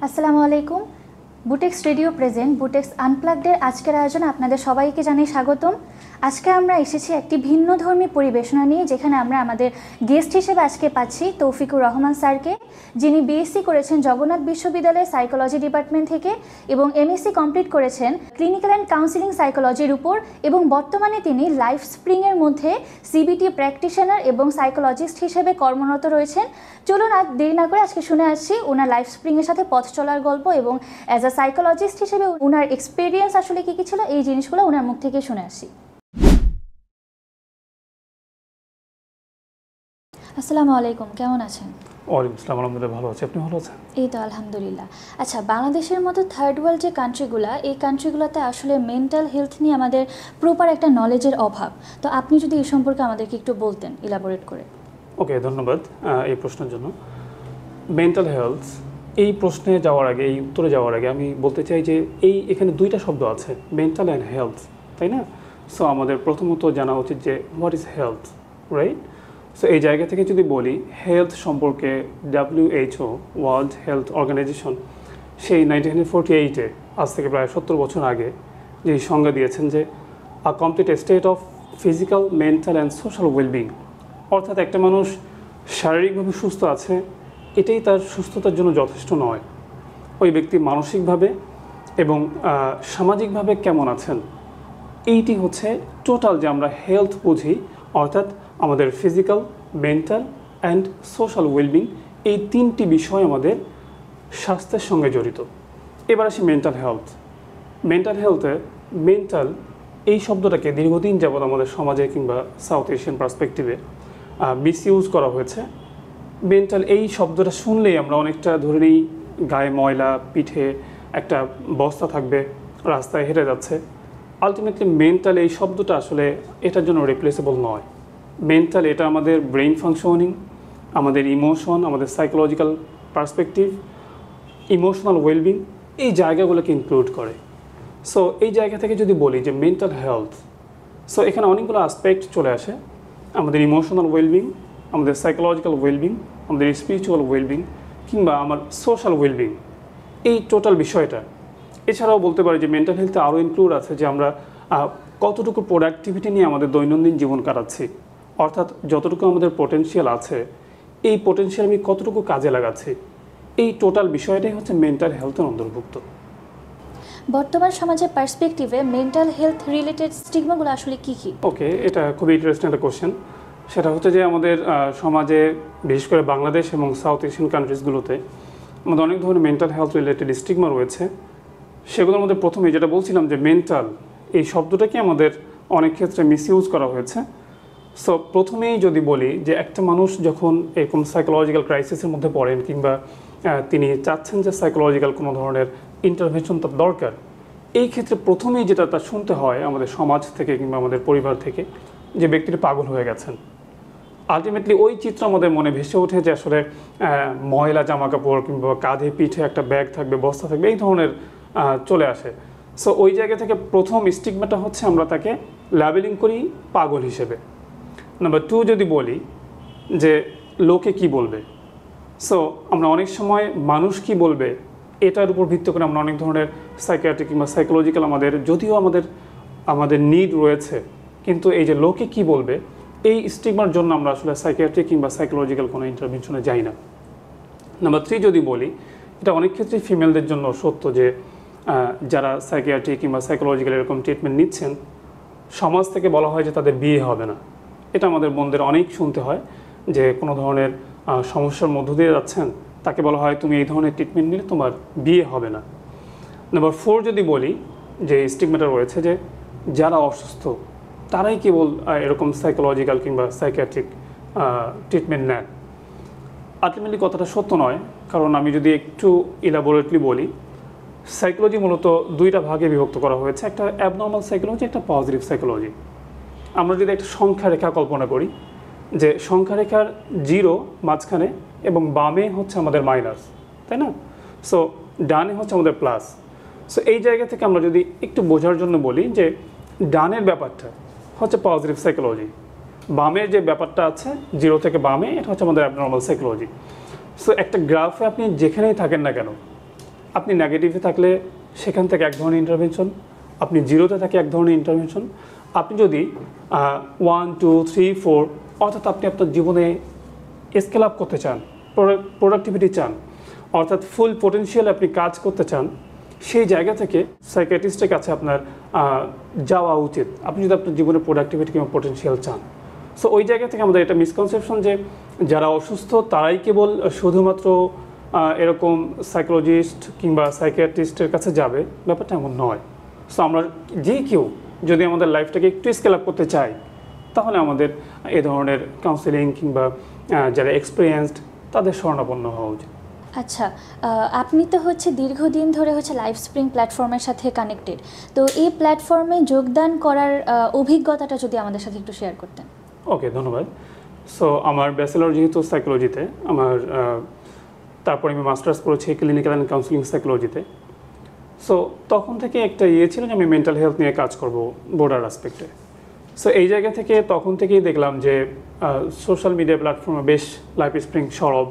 আসসালামু আলাইকুম। Butex radio present Butex আনপ্লাগডের আজকের আয়োজনে আপনাদের সবাইকে জানাই স্বাগতম। আজকে আমরা এসেছি একটি ভিন্নধর্মী পরিবেশনা নিয়ে, যেখানে আমরা আমাদের গেস্ট হিসেবে আজকে পাচ্ছি তৌফিকুর রহমান স্যারকে, যিনি বিএসসি করেছেন জগন্নাথ বিশ্ববিদ্যালয়ের সাইকোলজি ডিপার্টমেন্ট থেকে এবং এমএসসি কমপ্লিট করেছেন ক্লিনিক্যাল অ্যান্ড কাউন্সিলিং সাইকোলজির উপর, এবং বর্তমানে তিনি লাইফ স্প্রিংয়ের মধ্যে সিবিটি প্র্যাকটিশনার এবং সাইকোলজিস্ট হিসেবে কর্মরত রয়েছেন। চলুন আর দেরি না করে আজকে শুনে আসছি ওনার লাইফ স্প্রিংয়ের সাথে পথ চলার গল্প, এবং অ্যাজ আ সাইকোলজিস্ট হিসেবে ওনার এক্সপিরিয়েন্স আসলে কী কী ছিল, এই জিনিসগুলো ওনার মুখ থেকে শুনে আসি। আসসালামু আলাইকুম, কেমন আছেন? ওয়ালাইকুম আসসালাম, আলহামদুলিল্লাহ ভালো আছি। আপনি ভালো আছেন? এই তো আলহামদুলিল্লাহ। আচ্ছা, বাংলাদেশের মতো থার্ড ওয়ার্ল্ড যে কান্ট্রিগুলো, এই কান্ট্রিগুলোতে আসলে মেন্টাল হেলথ নিয়ে আমাদের প্রপার একটা নলেজের অভাব। তো আপনি যদি এই সম্পর্কে আমাদেরকে একটু বলতেন ইলাবোরেট করে। ওকে, ধন্যবাদ এই প্রশ্নের জন্য। মেন্টাল হেলথ এই প্রশ্নে যাওয়ার আগে, এই উত্তরে যাওয়ার আগে আমি বলতে চাই যে এখানে দুইটা শব্দ আছে, মেন্টাল অ্যান্ড হেলথ, তাই না? সো আমাদের প্রথমত জানা উচিত যে what is health, right? So এই জায়গা থেকে যদি বলি হেলথ সম্পর্কে, WHO ওয়ার্ল্ড হেলথ অর্গানাইজেশন সেই 1948-এ, আজ থেকে প্রায় 70 বছর আগে, যে সংজ্ঞা দিয়েছেন যে a complete state of physical, mental and social wellbeing. অর্থাৎ একটা মানুষ শারীরিকভাবে সুস্থ আছে, এটাই তার সুস্থতার জন্য যথেষ্ট নয়। ওই ব্যক্তি মানসিকভাবে এবং সামাজিকভাবে কেমন আছেন, এইটি হচ্ছে টোটাল যে আমরা হেলথ বুঝি। অর্থাৎ আমাদের physical, mental and social wellbeing, এই তিনটি বিষয় আমাদের স্বাস্থ্যের সঙ্গে জড়িত। এবার আসি মেন্টাল হেলথ। মেন্টাল হেলথে মেন্টাল এই শব্দটাকে দীর্ঘদিন যাবৎ আমাদের সমাজে কিংবা সাউথ এশিয়ান পার্সপেক্টিভে মিসইউজ করা হয়েছে। মেন্টাল এই শব্দটা শুনলেই আমরা অনেকটা ধরে নিই গায়ে ময়লা, পিঠে একটা বস্তা থাকবে, রাস্তায় হেঁটে যাচ্ছে। আলটিমেটলি মেন্টাল এই শব্দটা আসলে এটার জন্য রিপ্লেসেবল নয়। মেন্টাল এটা আমাদের ব্রেইন ফাংশনিং, আমাদের ইমোশন, আমাদের সাইকোলজিক্যাল পার্সপেক্টিভ, ইমোশনাল ওয়েলবিং, এই জায়গাগুলোকে ইনক্লুড করে। সো এই জায়গা থেকে যদি বলি যে মেন্টাল হেলথ, সো এখানে অনেকগুলো আসপেক্ট চলে আসে। আমাদের ইমোশনাল ওয়েলবিং, আমাদের সাইকোলজিক্যাল ওয়েলবিং, আমাদের স্পিরিচুয়াল ওয়েলবিং, কিংবা আমার সোশ্যাল ওয়েলবিং, এই টোটাল বিষয়টা। এছাড়াও বলতে পারি যে মেন্টাল হেলথে আরও ইনক্লুড আছে যে আমরা কতটুকু প্রোডাক্টিভিটি নিয়ে আমাদের দৈনন্দিন জীবন কাটাচ্ছি। অর্থাৎ যতটুকু আমাদের পোটেনশিয়াল আছে, এই পোটেনশিয়াল আমি কতটুকু কাজে লাগাচ্ছি, এই টোটাল বিষয়টাই হচ্ছে মেন্টাল হেলথের অন্তর্ভুক্ত। বর্তমান সমাজের পার্সপেক্টিভে মেন্টাল হেলথ রিলেটেড স্টিগমাগুলো আসলে কী কী? ওকে, এটা খুবই ইন্টারেস্টিং একটা কোশ্চেন। সেটা হচ্ছে যে আমাদের সমাজে, বিশেষ করে বাংলাদেশ এবং সাউথ এশিয়ান কান্ট্রিজগুলোতে আমাদের অনেক ধরনের মেন্টাল হেলথ রিলেটেড স্টিগমা রয়েছে। সেগুলোর মধ্যে প্রথমে যেটা বলছিলাম যে মেন্টাল এই শব্দটাকে আমাদের অনেক ক্ষেত্রে মিসইউজ করা হয়েছে। সো প্রথমেই যদি বলি যে একটা মানুষ যখন এরকম সাইকোলজিক্যাল ক্রাইসিসের মধ্যে পড়েন, কিংবা তিনি চাচ্ছেন যে সাইকোলজিক্যাল কোনো ধরনের ইন্টারভেনশন তার দরকার, এই ক্ষেত্রে প্রথমেই যেটা তার শুনতে হয় আমাদের সমাজ থেকে কিংবা আমাদের পরিবার থেকে, যে ব্যক্তিটি পাগল হয়ে গেছেন। আলটিমেটলি ওই চিত্র আমাদের মনে ভেসে ওঠে যে আসলে ময়লা জামা কাপড় কিংবা কাঁধে পিঠে একটা ব্যাগ থাকবে, বস্তা থাকবে, এই ধরনের চলে আসে। সো ওই জায়গা থেকে প্রথম স্টিগমাটা হচ্ছে আমরা তাকে লেবেলিং করি পাগল হিসেবে। নাম্বার 2 যদি বলি যে লোকে কি বলবে, সো আমরা অনেক সময় মানুষ কি বলবে এটার উপর ভিত্তি করে আমরা অনেক ধরনের সাইকিয়াট্রিক কিংবা সাইকোলজিক্যাল যদিও আমাদের নিড রয়েছে, কিন্তু এই যে লোকে কি বলবে এই স্টিগমার জন্য আমরা আসলে সাইকিয়াট্রিক কিংবা সাইকোলজিক্যাল কোনো ইন্টারভেনশনে যাই না। নাম্বার 3 যদি বলি, এটা অনেক ক্ষেত্রেই ফিমেলদের জন্য সত্য যে যারা সাইকিয়াট্রিক কিংবা সাইকোলজিক্যাল এরকম ট্রিটমেন্ট নিচ্ছেন, সমাজ থেকে বলা হয় যে তাদের বিয়ে হবে না। এটা আমাদের বোনদের অনেক শুনতে হয় যে কোনো ধরনের সমস্যার মধ্য দিয়ে যাচ্ছেন, তাকে বলা হয় তুমি এই ধরনের ট্রিটমেন্ট নিলে তোমার বিয়ে হবে না। নাম্বার 4 যদি বলি, যে স্টিগমাটা রয়েছে যে যারা অসুস্থ তারাই কেবল এরকম সাইকোলজিক্যাল কিংবা সাইকিয়াট্রিক ট্রিটমেন্ট নেন। আলটিমেটলি কথাটা সত্য নয়, কারণ আমি যদি একটু ইলাবোরেটলি বলি, সাইকোলজি মূলত দুইটা ভাগে বিভক্ত করা হয়েছে, একটা অ্যাবনর্মাল সাইকোলজি, একটা পজিটিভ সাইকোলজি। আমরা যদি একটা সংখ্যা রেখা কল্পনা করি, যে সংখ্যা রেখার 0 মাঝখানে এবং বামে হচ্ছে আমাদের মাইনাস, তাই না? সো ডানে হচ্ছে আমাদের প্লাস। সো এই জায়গা থেকে আমরা যদি একটু বোঝার জন্য বলি যে ডানের ব্যাপারটা হচ্ছে পজিটিভ সাইকোলজি, বামের যে ব্যাপারটা আছে 0 থেকে বামে, এটা হচ্ছে আমাদের অ্যাবনর্মাল সাইকোলজি। সো একটা গ্রাফে আপনি যেখানেই থাকেন না কেন, আপনি নেগেটিভে থাকলে সেখান থেকে এক ধরনের ইন্টারভেনশন, আপনি জিরোতে থাকে এক ধরনের ইন্টারভেনশন। আপনি যদি 1 2 3 4 অর্থাৎ আপনি আপনার জীবনে স্কেল আপ করতে চান, প্রোডাক্টিভিটি চান, অর্থাৎ ফুল পোটেনশিয়াল আপনি কাজ করতে চান, সেই জায়গা থেকে সাইকিয়াট্রিস্টের কাছে আপনার যাওয়া উচিত, আপনি যদি আপনার জীবনে প্রোডাক্টিভিটি কিংবা পোটেনশিয়াল চান। সো ওই জায়গা থেকে আমাদের এটা মিসকনসেপশন যে যারা অসুস্থ তারাই কেবল শুধুমাত্র এরকম সাইকোলজিস্ট কিংবা সাইকিয়াট্রিস্টের কাছে যাবে, ব্যাপারটা এমন নয়। সো আমরা যে কেউ যদি আমাদের লাইফটাকে একটু স্কেল আপ করতে চাই, তাহলে আমাদের এ ধরনের কাউন্সেলিং কিংবা যারা এক্সপিরিয়েন্সড তাদের শরণাপন্ন হওয়া উচিত। আচ্ছা, আপনি তো দীর্ঘদিন ধরে লাইফ স্প্রিং প্ল্যাটফর্মের সাথে কানেক্টেড, তো এই প্ল্যাটফর্মে যোগদান করার অভিজ্ঞতাটা যদি আমাদের সাথে একটু শেয়ার করতেন। ওকে, ধন্যবাদ। সো আমার ব্যাচেলর যেহেতু সাইকোলজিতে, আমার তারপরে আমি মাস্টার্স করেছি ক্লিনিক্যাল অ্যান্ড কাউন্সিলিং সাইকোলজিতে। সো তখন থেকে একটা ছিল যে আমি মেন্টাল হেলথ নিয়ে কাজ করব বোর্ডার অ্যাসপেক্টে। সো এই জায়গা থেকে তখন থেকেই দেখলাম যে সোশ্যাল মিডিয়া প্ল্যাটফর্মে বেশ লাইফ স্প্রিং সরব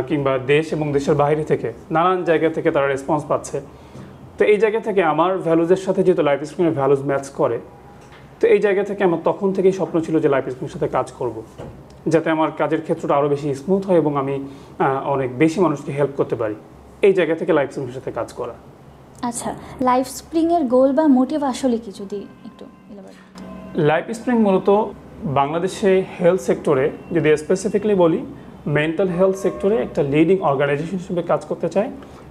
কিংবা দেশ এবং দেশের বাইরে থেকে নানান জায়গা থেকে তারা রেসপন্স পাচ্ছে। তো এই জায়গা থেকে আমার ভ্যালুজের সাথে যেহেতু লাইফ স্প্রিংয়ের ভ্যালুজ ম্যাচ করে, তো এই জায়গা থেকে আমার তখন থেকেই স্বপ্ন ছিল যে লাইফ স্প্রিংয়ের সাথে কাজ করব, যাতে আমার কাজের ক্ষেত্রটা আরও বেশি স্মুথ হয় এবং আমি অনেক বেশি মানুষকে হেল্প করতে পারি। এই জায়গা থেকে লাইফ স্প্রিংয়ের সাথে কাজ করা। আচ্ছা, লাইফ স্প্রিংয়ের গোল বা মোটিভ আসলে কি, যদি একটু এলাবোরেট। লাইফ স্প্রিং মূলত বাংলাদেশে হেলথ সেক্টরে, যদি স্পেসিফিকলি বলি, মেন্টাল হেলথ সেক্টরে একটা লিডিং অর্গানাইজেশন হিসেবে কাজ করতে চাই।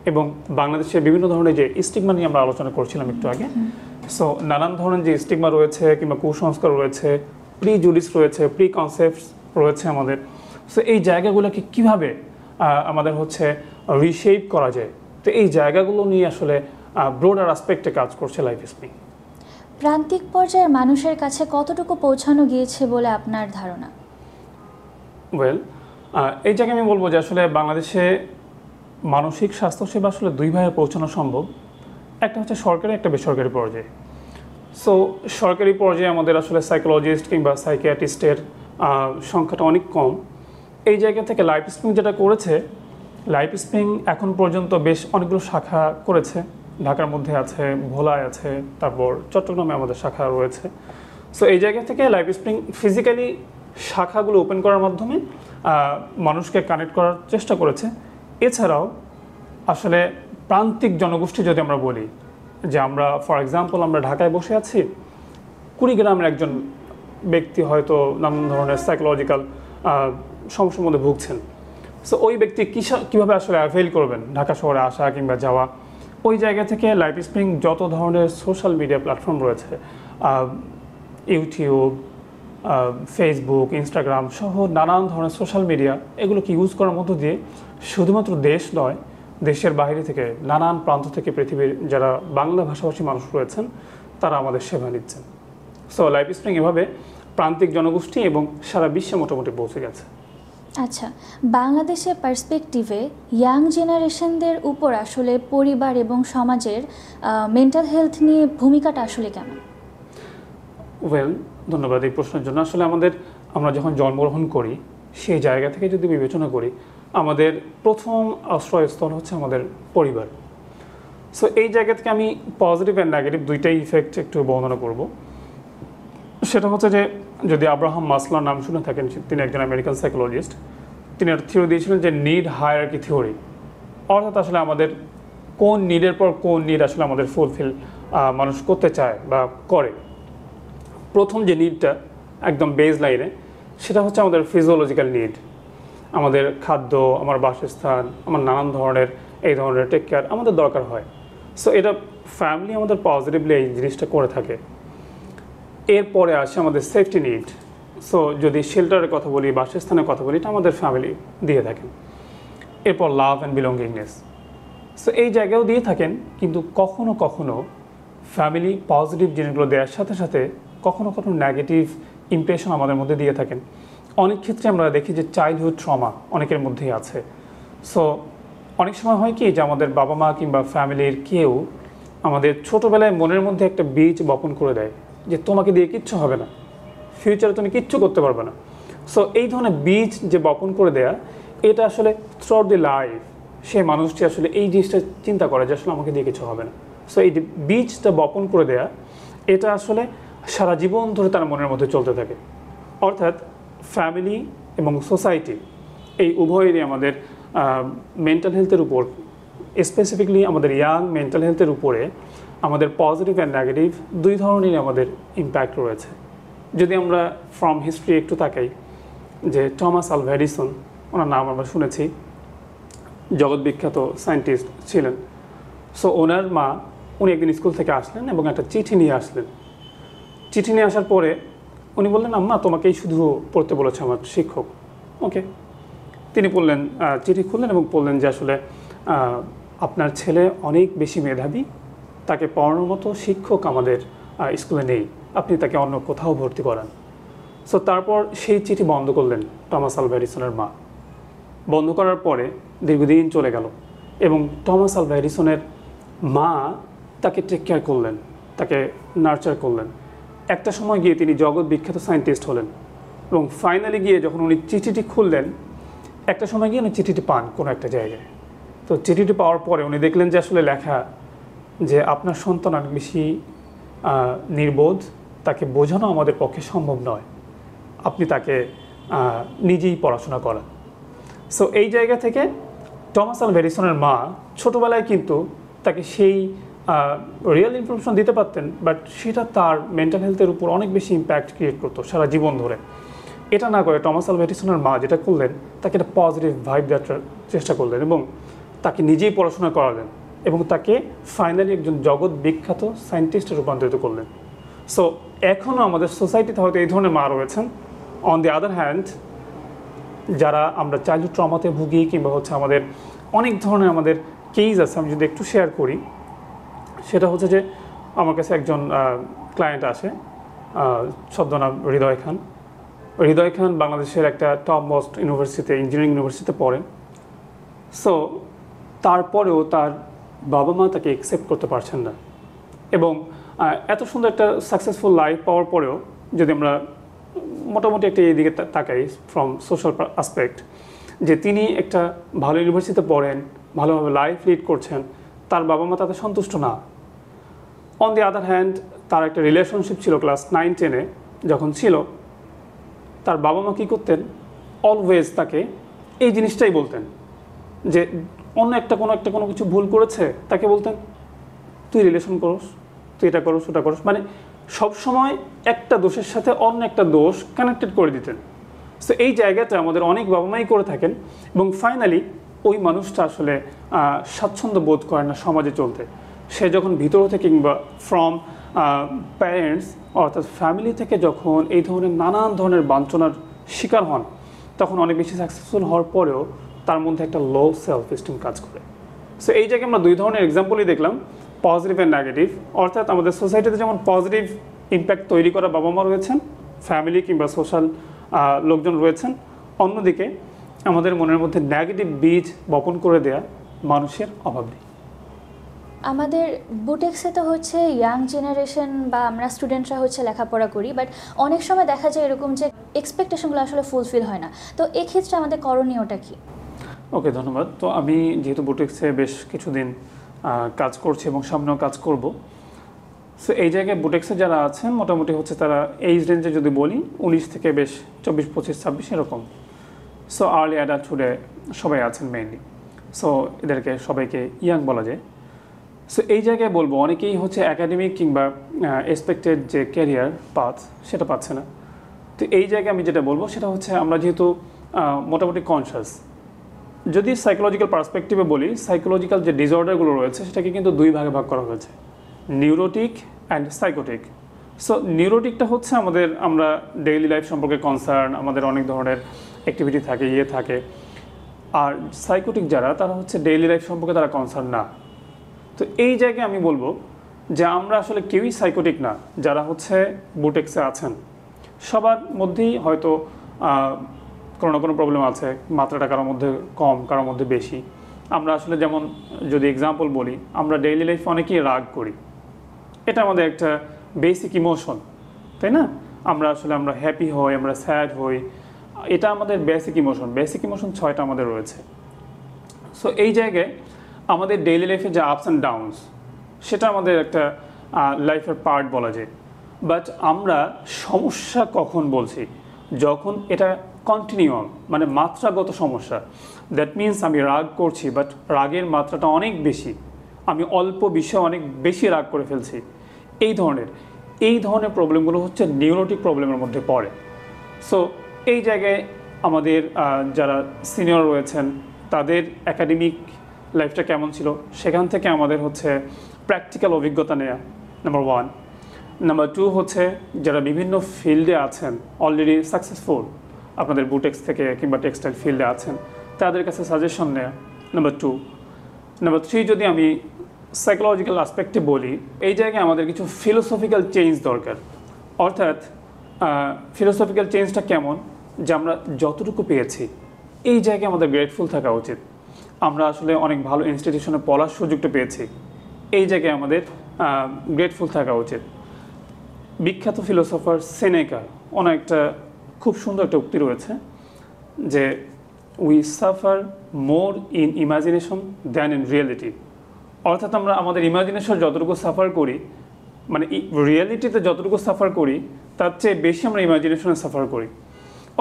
এবং বাংলাদেশে বিভিন্ন ধরনের যে স্টিগমা নিয়ে আমরা আলোচনা করছিলাম একটু আগে, সো নানান ধরনের যে স্টিগমা রয়েছে কিংবা কুসংস্কার রয়েছে, প্রিজুডিস রয়েছে, প্রি কনসেপ্টস রয়েছে আমাদের, সো এই জায়গাগুলোকে কীভাবে আমাদের রিশেপ করা যায়, তো এই জায়গাগুলো নিয়ে আসলে ব্রডার অ্যাসপেক্টে কাজ করছে লাইফ স্প্রিং। প্রান্তিক পর্যায়ের মানুষের কাছে কতটুকু পৌঁছানো গিয়েছে বলে আপনার ধারণা? ওয়েল, এই জায়গায় আমি বলবো যে আসলে বাংলাদেশে মানসিক স্বাস্থ্যসেবা আসলে দুইভাবে পৌঁছানো সম্ভব। একটা হচ্ছে সরকারি, একটা বেসরকারি পর্যায়ে। সো সরকারি পর্যায়ে আমাদের আসলে সাইকোলজিস্ট কিংবা সাইকিয়াট্রিস্টের সংখ্যাটা অনেক কম। এই জায়গা থেকে লাইফ স্প্রিং যেটা করেছে, লাইফ স্প্রিং এখন পর্যন্ত বেশ অনেকগুলো শাখা করেছে। ঢাকার মধ্যে আছে, ভোলায় আছে, তারপর চট্টগ্রামে আমাদের শাখা রয়েছে। সো এই জায়গা থেকে লাইফ স্প্রিং ফিজিক্যালি শাখাগুলো ওপেন করার মাধ্যমে মানুষকে কানেক্ট করার চেষ্টা করেছে। এছাড়াও আসলে প্রান্তিক জনগোষ্ঠী যদি আমরা বলি, যে আমরা ফর এক্সাম্পল আমরা ঢাকায় বসে আছি, কুড়িগ্রামের একজন ব্যক্তি হয়তো নানান ধরনের সাইকোলজিক্যাল সমস্যার মধ্যে ভুগছেন। সো ওই ব্যক্তি কীভাবে আসলে অ্যাভেল করবেন ঢাকা শহরে আসা কিংবা যাওয়া, ওই জায়গা থেকে লাইফ স্প্রিং যত ধরনের সোশ্যাল মিডিয়া প্ল্যাটফর্ম রয়েছে, ইউটিউব, ফেসবুক, ইনস্টাগ্রাম সহ নানান ধরনের সোশ্যাল মিডিয়া, এগুলোকে ইউজ করার মধ্য দিয়ে শুধুমাত্র দেশ নয়, দেশের বাইরে থেকে নানান প্রান্ত থেকে পৃথিবীর যারা বাংলা ভাষাভাষী মানুষ রয়েছেন তারা আমাদের সেবা নিচ্ছেন। সো লাইফ স্প্রিং এভাবে প্রান্তিক জনগোষ্ঠী এবং সারা বিশ্বে মোটামুটি পৌঁছে গেছে। আচ্ছা, বাংলাদেশের পার্সপেক্টিভে ইয়াং জেনারেশনদের উপর আসলে পরিবার এবং সমাজের মেন্টাল হেলথ নিয়ে ভূমিকাটা আসলে কেমন? ওয়েল, ধন্যবাদ এই প্রশ্নের জন্য। আসলে আমরা যখন জন্মগ্রহণ করি, সেই জায়গা থেকে যদি বিবেচনা করি, আমাদের প্রথম আশ্রয়স্থল হচ্ছে আমাদের পরিবার। সো এই জায়গা থেকে আমি পজিটিভ অ্যান্ড নেগেটিভ দুইটাই ইফেক্ট একটু বর্ণনা করব। সেটা হচ্ছে যে, যদি আব্রাহাম মাসলোর নাম শুনে থাকেন, তিনি একজন আমেরিকান সাইকোলজিস্ট। তিনি একটা থিওরি দিয়েছিলেন যে নিড হায়ারার্কি থিওরি, অর্থাৎ আসলে আমাদের কোন নিডের পর কোন নিড আসলে আমাদের ফুলফিল মানুষ করতে চায় বা করে। প্রথম যে নিডটা একদম বেজ লাইনে, সেটা হচ্ছে আমাদের ফিজিওলজিক্যাল নিড, আমাদের খাদ্য, আমার বাসস্থান, আমার নানান ধরনের এই ধরনের টেক কেয়ার আমাদের দরকার হয়। সো এটা ফ্যামিলি আমাদের পজিটিভলি এই জিনিসটা করে থাকে। এরপরে আসে আমাদের সেফটি নিড। সো যদি শেল্টারের কথা বলি, বাসস্থানের কথা বলি, এটা আমাদের ফ্যামিলি দিয়ে থাকেন। এরপর লাভ অ্যান্ড বিলঙ্গিংনেস, সো এই জায়গাও দিয়ে থাকেন। কিন্তু কখনো কখনো ফ্যামিলি পজিটিভ জিনিসগুলো দেওয়ার সাথে সাথে কখনো কখনো নেগেটিভ ইমপ্রেশন আমাদের মধ্যে দিয়ে থাকেন। অনেক ক্ষেত্রে আমরা দেখি যে চাইল্ডহুড ট্রমা অনেকের মধ্যেই আছে। সো অনেক সময় হয় কি যে আমাদের বাবা মা কিংবা ফ্যামিলির কেউ আমাদের ছোটোবেলায় মনের মধ্যে একটা বীজ বপন করে দেয় যে তোমাকে দিয়ে কিচ্ছু হবে না, ফিউচারে তুমি কিচ্ছু করতে পারবে না। সো এই ধরনের বীজ যে বপন করে দেয়া, এটা আসলে থ্রুআউট দি লাইফ সেই মানুষটি আসলে এই জিনিসটা চিন্তা করে যে আসলে আমাকে দিয়ে কিছু হবে না। সো এই বীজটা বপন করে দেয়া, এটা আসলে সারা জীবন ধরে তার মনের মধ্যে চলতে থাকে। অর্থাৎ ফ্যামিলি এবং সোসাইটি এই উভয়েরই আমাদের মেন্টাল হেলথের উপর, স্পেসিফিকলি আমাদের ইয়াং মেন্টাল হেলথের উপরে আমাদের পজিটিভ অ্যান্ড নেগেটিভ দুই ধরনেরই আমাদের ইম্প্যাক্ট রয়েছে। যদি আমরা ফ্রম হিস্ট্রি একটু তাকাই, যে টমাস আলভা এডিসন, ওনার নাম আমরা শুনেছি, জগৎ বিখ্যাত সায়েন্টিস্ট ছিলেন। সো ওনার মা, উনি একদিন স্কুল থেকে আসলেন এবং একটা চিঠি নিয়ে আসলেন। চিঠি নিয়ে আসার পরে উনি বললেন, আম্মা তোমাকেই শুধু পড়তে বলেছে আমার শিক্ষক। ওকে, তিনি বললেন, চিঠি খুললেন এবং বললেন যে আসলে আপনার ছেলে অনেক বেশি মেধাবী, তাকে পড়ানোর মতো শিক্ষক আমাদের স্কুলে নেই, আপনি তাকে অন্য কোথাও ভর্তি করান। সো তারপর সেই চিঠি বন্ধ করলেন টমাস আলভা এডিসনের মা। বন্ধ করার পরে দীর্ঘদিন চলে গেল এবং টমাস আলভা এডিসনের মা তাকে টেক কেয়ার করলেন, তাকে নার্চার করলেন। একটা সময় গিয়ে তিনি জগৎ বিখ্যাত সায়েন্টিস্ট হলেন এবং ফাইনালি গিয়ে যখন উনি চিঠিটি খুললেন, একটা সময় গিয়ে উনি চিঠিটি পান কোনো একটা জায়গায়। তো চিঠিটি পাওয়ার পরে উনি দেখলেন যে আসলে লেখা যে আপনার সন্তান অনেক বেশি নির্বোধ, তাকে বোঝানো আমাদের পক্ষে সম্ভব নয়, আপনি তাকে নিজেই পড়াশোনা করান। সো এই জায়গা থেকে টমাস আলভা এডিসনের মা ছোটোবেলায় কিন্তু তাকে সেই রিয়েল ইনফরমেশন দিতে পারতেন, বাট সেটা তার মেন্টাল হেলথের উপর অনেক বেশি ইম্প্যাক্ট ক্রিয়েট করতো সারা জীবন ধরে। এটা না করে টমাস আলভা এডিসনের মা যেটা করলেন, তাকে একটা পজিটিভ ভাইব দেওয়ার চেষ্টা করলেন এবং তাকে নিজেই পড়াশোনা করালেন এবং তাকে ফাইনালি একজন জগৎ বিখ্যাত সায়েন্টিস্টে রূপান্তরিত করলেন। সো এখনও আমাদের সোসাইটিতে হয়তো এই ধরনের মা রয়েছেন। অন দি আদার হ্যান্ড, যারা আমরা চাইল্ডহুড ট্রমাতে ভুগি কিংবা হচ্ছে আমাদের অনেক ধরনের আমাদের কেস আছে, আমি যদি একটু শেয়ার করি, সেটা হচ্ছে যে আমার কাছে একজন ক্লায়েন্ট আসে, ছদ্মনাম হৃদয় খান। হৃদয় খান বাংলাদেশের একটা টপ মোস্ট ইউনিভার্সিটিতে, ইঞ্জিনিয়ারিং ইউনিভার্সিটিতে পড়েন। সো তারপরেও তার বাবা মা তাকে অ্যাকসেপ্ট করতে পারছেন না এবং এত সুন্দর একটা সাকসেসফুল লাইফ পাওয়ার পরেও যদি আমরা মোটামুটি একটা এই দিকে তাকাই ফ্রম সোশ্যাল আসপেক্ট, যে তিনি একটা ভালো ইউনিভার্সিটিতে পড়েন, ভালোভাবে লাইফ লিড করছেন, তার বাবা মা তাতে সন্তুষ্ট না। অন দি আদার হ্যান্ড, তার একটা রিলেশনশিপ ছিল ক্লাস 9-10-এ যখন ছিল, তার বাবা মা কী করতেন, অলওয়েজ তাকে এই জিনিসটাই বলতেন যে অন্য কোনো কিছু ভুল করেছে, তাকে বলতেন তুই রিলেশন করস, তুই এটা করস, ওটা করস, মানে সবসময় একটা দোষের সাথে অন্য একটা দোষ কানেক্টেড করে দিতেন। সো এই জায়গাটা আমাদের অনেক বাবা মাই করে থাকেন এবং ফাইনালি ওই মানুষটা আসলে স্বাচ্ছন্দ্য বোধ করে না সমাজে চলতে। সে যখন ভিতর থেকে কিংবা ফ্রম প্যারেন্টস অর্থাৎ ফ্যামিলি থেকে যখন এই ধরনের নানান ধরনের বাঞ্ছনার শিকার হন, তখন অনেক বেশি সাকসেসফুল হওয়ার পরেও তার মধ্যে একটা লো সেলফ এস্টিম কাজ করে। সো এই জায়গায় আমরা দুই ধরনের এক্সাম্পলই দেখলাম, পজিটিভ অ্যান্ড নেগেটিভ। অর্থাৎ আমাদের সোসাইটিতে যেমন পজিটিভ ইম্প্যাক্ট তৈরি করা বাবা মা রয়েছেন, ফ্যামিলি কিংবা সোশ্যাল লোকজন রয়েছেন, অন্যদিকে আমাদের মনের মধ্যে নেগেটিভ বীজ বপন করে দেয়া মানুষের অভাব নেই। আমাদের বুটেক্সে তো হচ্ছে ইয়াং জেনারেশন বা আমরা স্টুডেন্টরা হচ্ছে লেখাপড়া করি, বাট অনেক সময় দেখা যায় এরকম যে এক্সপেকটেশনগুলো আসলে ফুলফিল হয় না। তো এক্ষেত্রে আমাদের করণীয়টা কি? ওকে, ধন্যবাদ। তো আমি যেহেতু বুটেক্সে বেশ কিছুদিন কাজ করছি এবং সামনেও কাজ করব, সো এই জায়গায় বুটেক্সে যারা আছেন মোটামুটি হচ্ছে তারা এইজ রেঞ্জে যদি বলি 19 থেকে বেশ 24, 25, 26 এরকম। সো আর্লি অ্যাডাল্টহুডে সবাই আছেন মেইনলি। সো এদেরকে সবাইকে ইয়াং বলা যায়। সো এই জায়গায় বলবো অনেকেই হচ্ছে একাডেমিক কিংবা এক্সপেক্টেড যে ক্যারিয়ার পাথ সেটা পাচ্ছে না। তো এই জায়গায় আমি যেটা বলবো সেটা হচ্ছে আমরা যেহেতু মোটামুটি কনশাস, যদি সাইকোলজিক্যাল পার্সপেক্টিভে বলি, সাইকোলজিক্যাল যে ডিসঅর্ডারগুলো রয়েছে সেটাকে কিন্তু দুই ভাগে ভাগ করা হয়েছে, নিউরোটিক অ্যান্ড সাইকোটিক। সো নিউরোটিকটা হচ্ছে আমরা ডেইলি লাইফ সম্পর্কে কনসার্ন, আমাদের অনেক ধরনের অ্যাক্টিভিটি থাকে, থাকে। আর সাইকোটিক যারা, তারা হচ্ছে ডেইলি লাইফ সম্পর্কে তারা কনসার্ন না। তো এই জায়গায় আমি বলবো যে আমরা আসলে কেউই সাইকোটিক না যারা হচ্ছে বুটেক্সে আছেন। সবার মধ্যেই হয়তো কোনো না কোনো প্রবলেম আছে, মাত্রাটা কারোর মধ্যে কম, কারোর মধ্যে বেশি। আমরা আসলে যেমন যদি এক্সাম্পল বলি, আমরা ডেইলি লাইফে অনেকেই রাগ করি, এটা আমাদের একটা বেসিক ইমোশন, তাই না? আমরা হ্যাপি হই, আমরা স্যাড হই, এটা আমাদের বেসিক ইমোশন। বেসিক ইমোশন 6টা আমাদের রয়েছে। সো এই জায়গায় আমাদের ডেইলি লাইফে যে আপস অ্যান্ড ডাউনস সেটা আমাদের একটা লাইফের পার্ট বলা যায়। বাট আমরা সমস্যা কখন বলছি, যখন এটা কন্টিনিউয়াম, মানে মাত্রাগত সমস্যা। দ্যাট মিনস আমি রাগ করছি, বাট রাগের মাত্রাটা অনেক বেশি, আমি অল্প বিষয়ে অনেক বেশি রাগ করে ফেলছি। এই ধরনের প্রবলেমগুলো হচ্ছে নিউরোটিক প্রবলেমের মধ্যে পড়ে। সো এই জায়গায় আমাদের যারা সিনিয়র রয়েছেন তাদের একাডেমিক লাইফটা কেমন ছিল সেখান থেকে আমাদের হচ্ছে প্র্যাকটিক্যাল অভিজ্ঞতা নেওয়া, নাম্বার 1। নাম্বার 2 হচ্ছে যারা বিভিন্ন ফিল্ডে আছেন, অলরেডি সাকসেসফুল, আপনাদের বুটেক্স থেকে কিংবা টেক্সটাইল ফিল্ডে আছেন, তাদের কাছে সাজেশন নেওয়া, নাম্বার 2। নাম্বার 3 যদি আমি সাইকোলজিক্যাল আসপেক্টে বলি, এই জায়গায় আমাদের কিছু ফিলোসফিক্যাল চেঞ্জ দরকার। অর্থাৎ ফিলোসফিক্যাল চেঞ্জটা কেমন, যে আমরা যতটুকু পেয়েছি এই জায়গায় আমাদের গ্রেটফুল থাকা উচিত। আমরা আসলে অনেক ভালো ইনস্টিটিউশনে পড়ার সুযোগটা পেয়েছি, এই জায়গায় আমাদের গ্রেটফুল থাকা উচিত। বিখ্যাত ফিলোসফার সেনেকা ওনার একটা খুব সুন্দর একটা উক্তি রয়েছে যে we suffer more in imagination than in reality. অর্থাৎ আমরা আমাদের ইমাজিনেশন যতটুকু সাফার করি, মানে রিয়েলিটিতে যতটুকু সাফার করি তার চেয়ে বেশি আমরা ইমাজিনেশনে সাফার করি।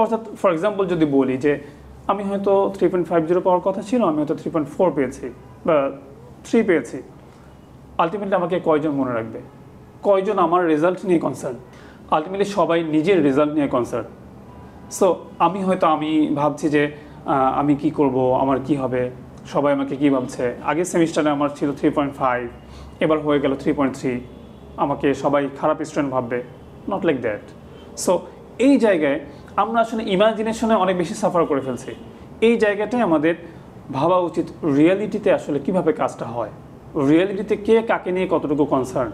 অর্থাৎ ফর এক্সাম্পল যদি বলি যে আমি হয়তো 3.50 পাওয়ার কথা ছিল, আমি হয়তো 3.4 পেয়েছি বা 3 পেয়েছি, আলটিমেটলি আমাকে কয়জন মনে রাখবে, কয়জন আমার রেজাল্ট নিয়ে কনসার্ন? আলটিমেটলি সবাই নিজের রেজাল্ট নিয়ে কনসার্ন। সো আমি ভাবছি যে আমি কি করব, আমার কি হবে, সবাই আমাকে কি ভাবছে। আগের সেমিস্টারে আমার ছিল 3.5, এবার হয়ে গেল 3.3, আমাকে সবাই খারাপ স্টুডেন্ট ভাববে, নট লাইক দ্যাট। সো এই জায়গায় আমরা আসলে ইমাজিনেশনে অনেক বেশি সাফার করে ফেলছি। এই জায়গাটাই আমাদের ভাবা উচিত রিয়েলিটিতে আসলে কিভাবে কাজটা হয়, রিয়েলিটিতে কে কাকে নিয়ে কতটুকু কনসার্ন,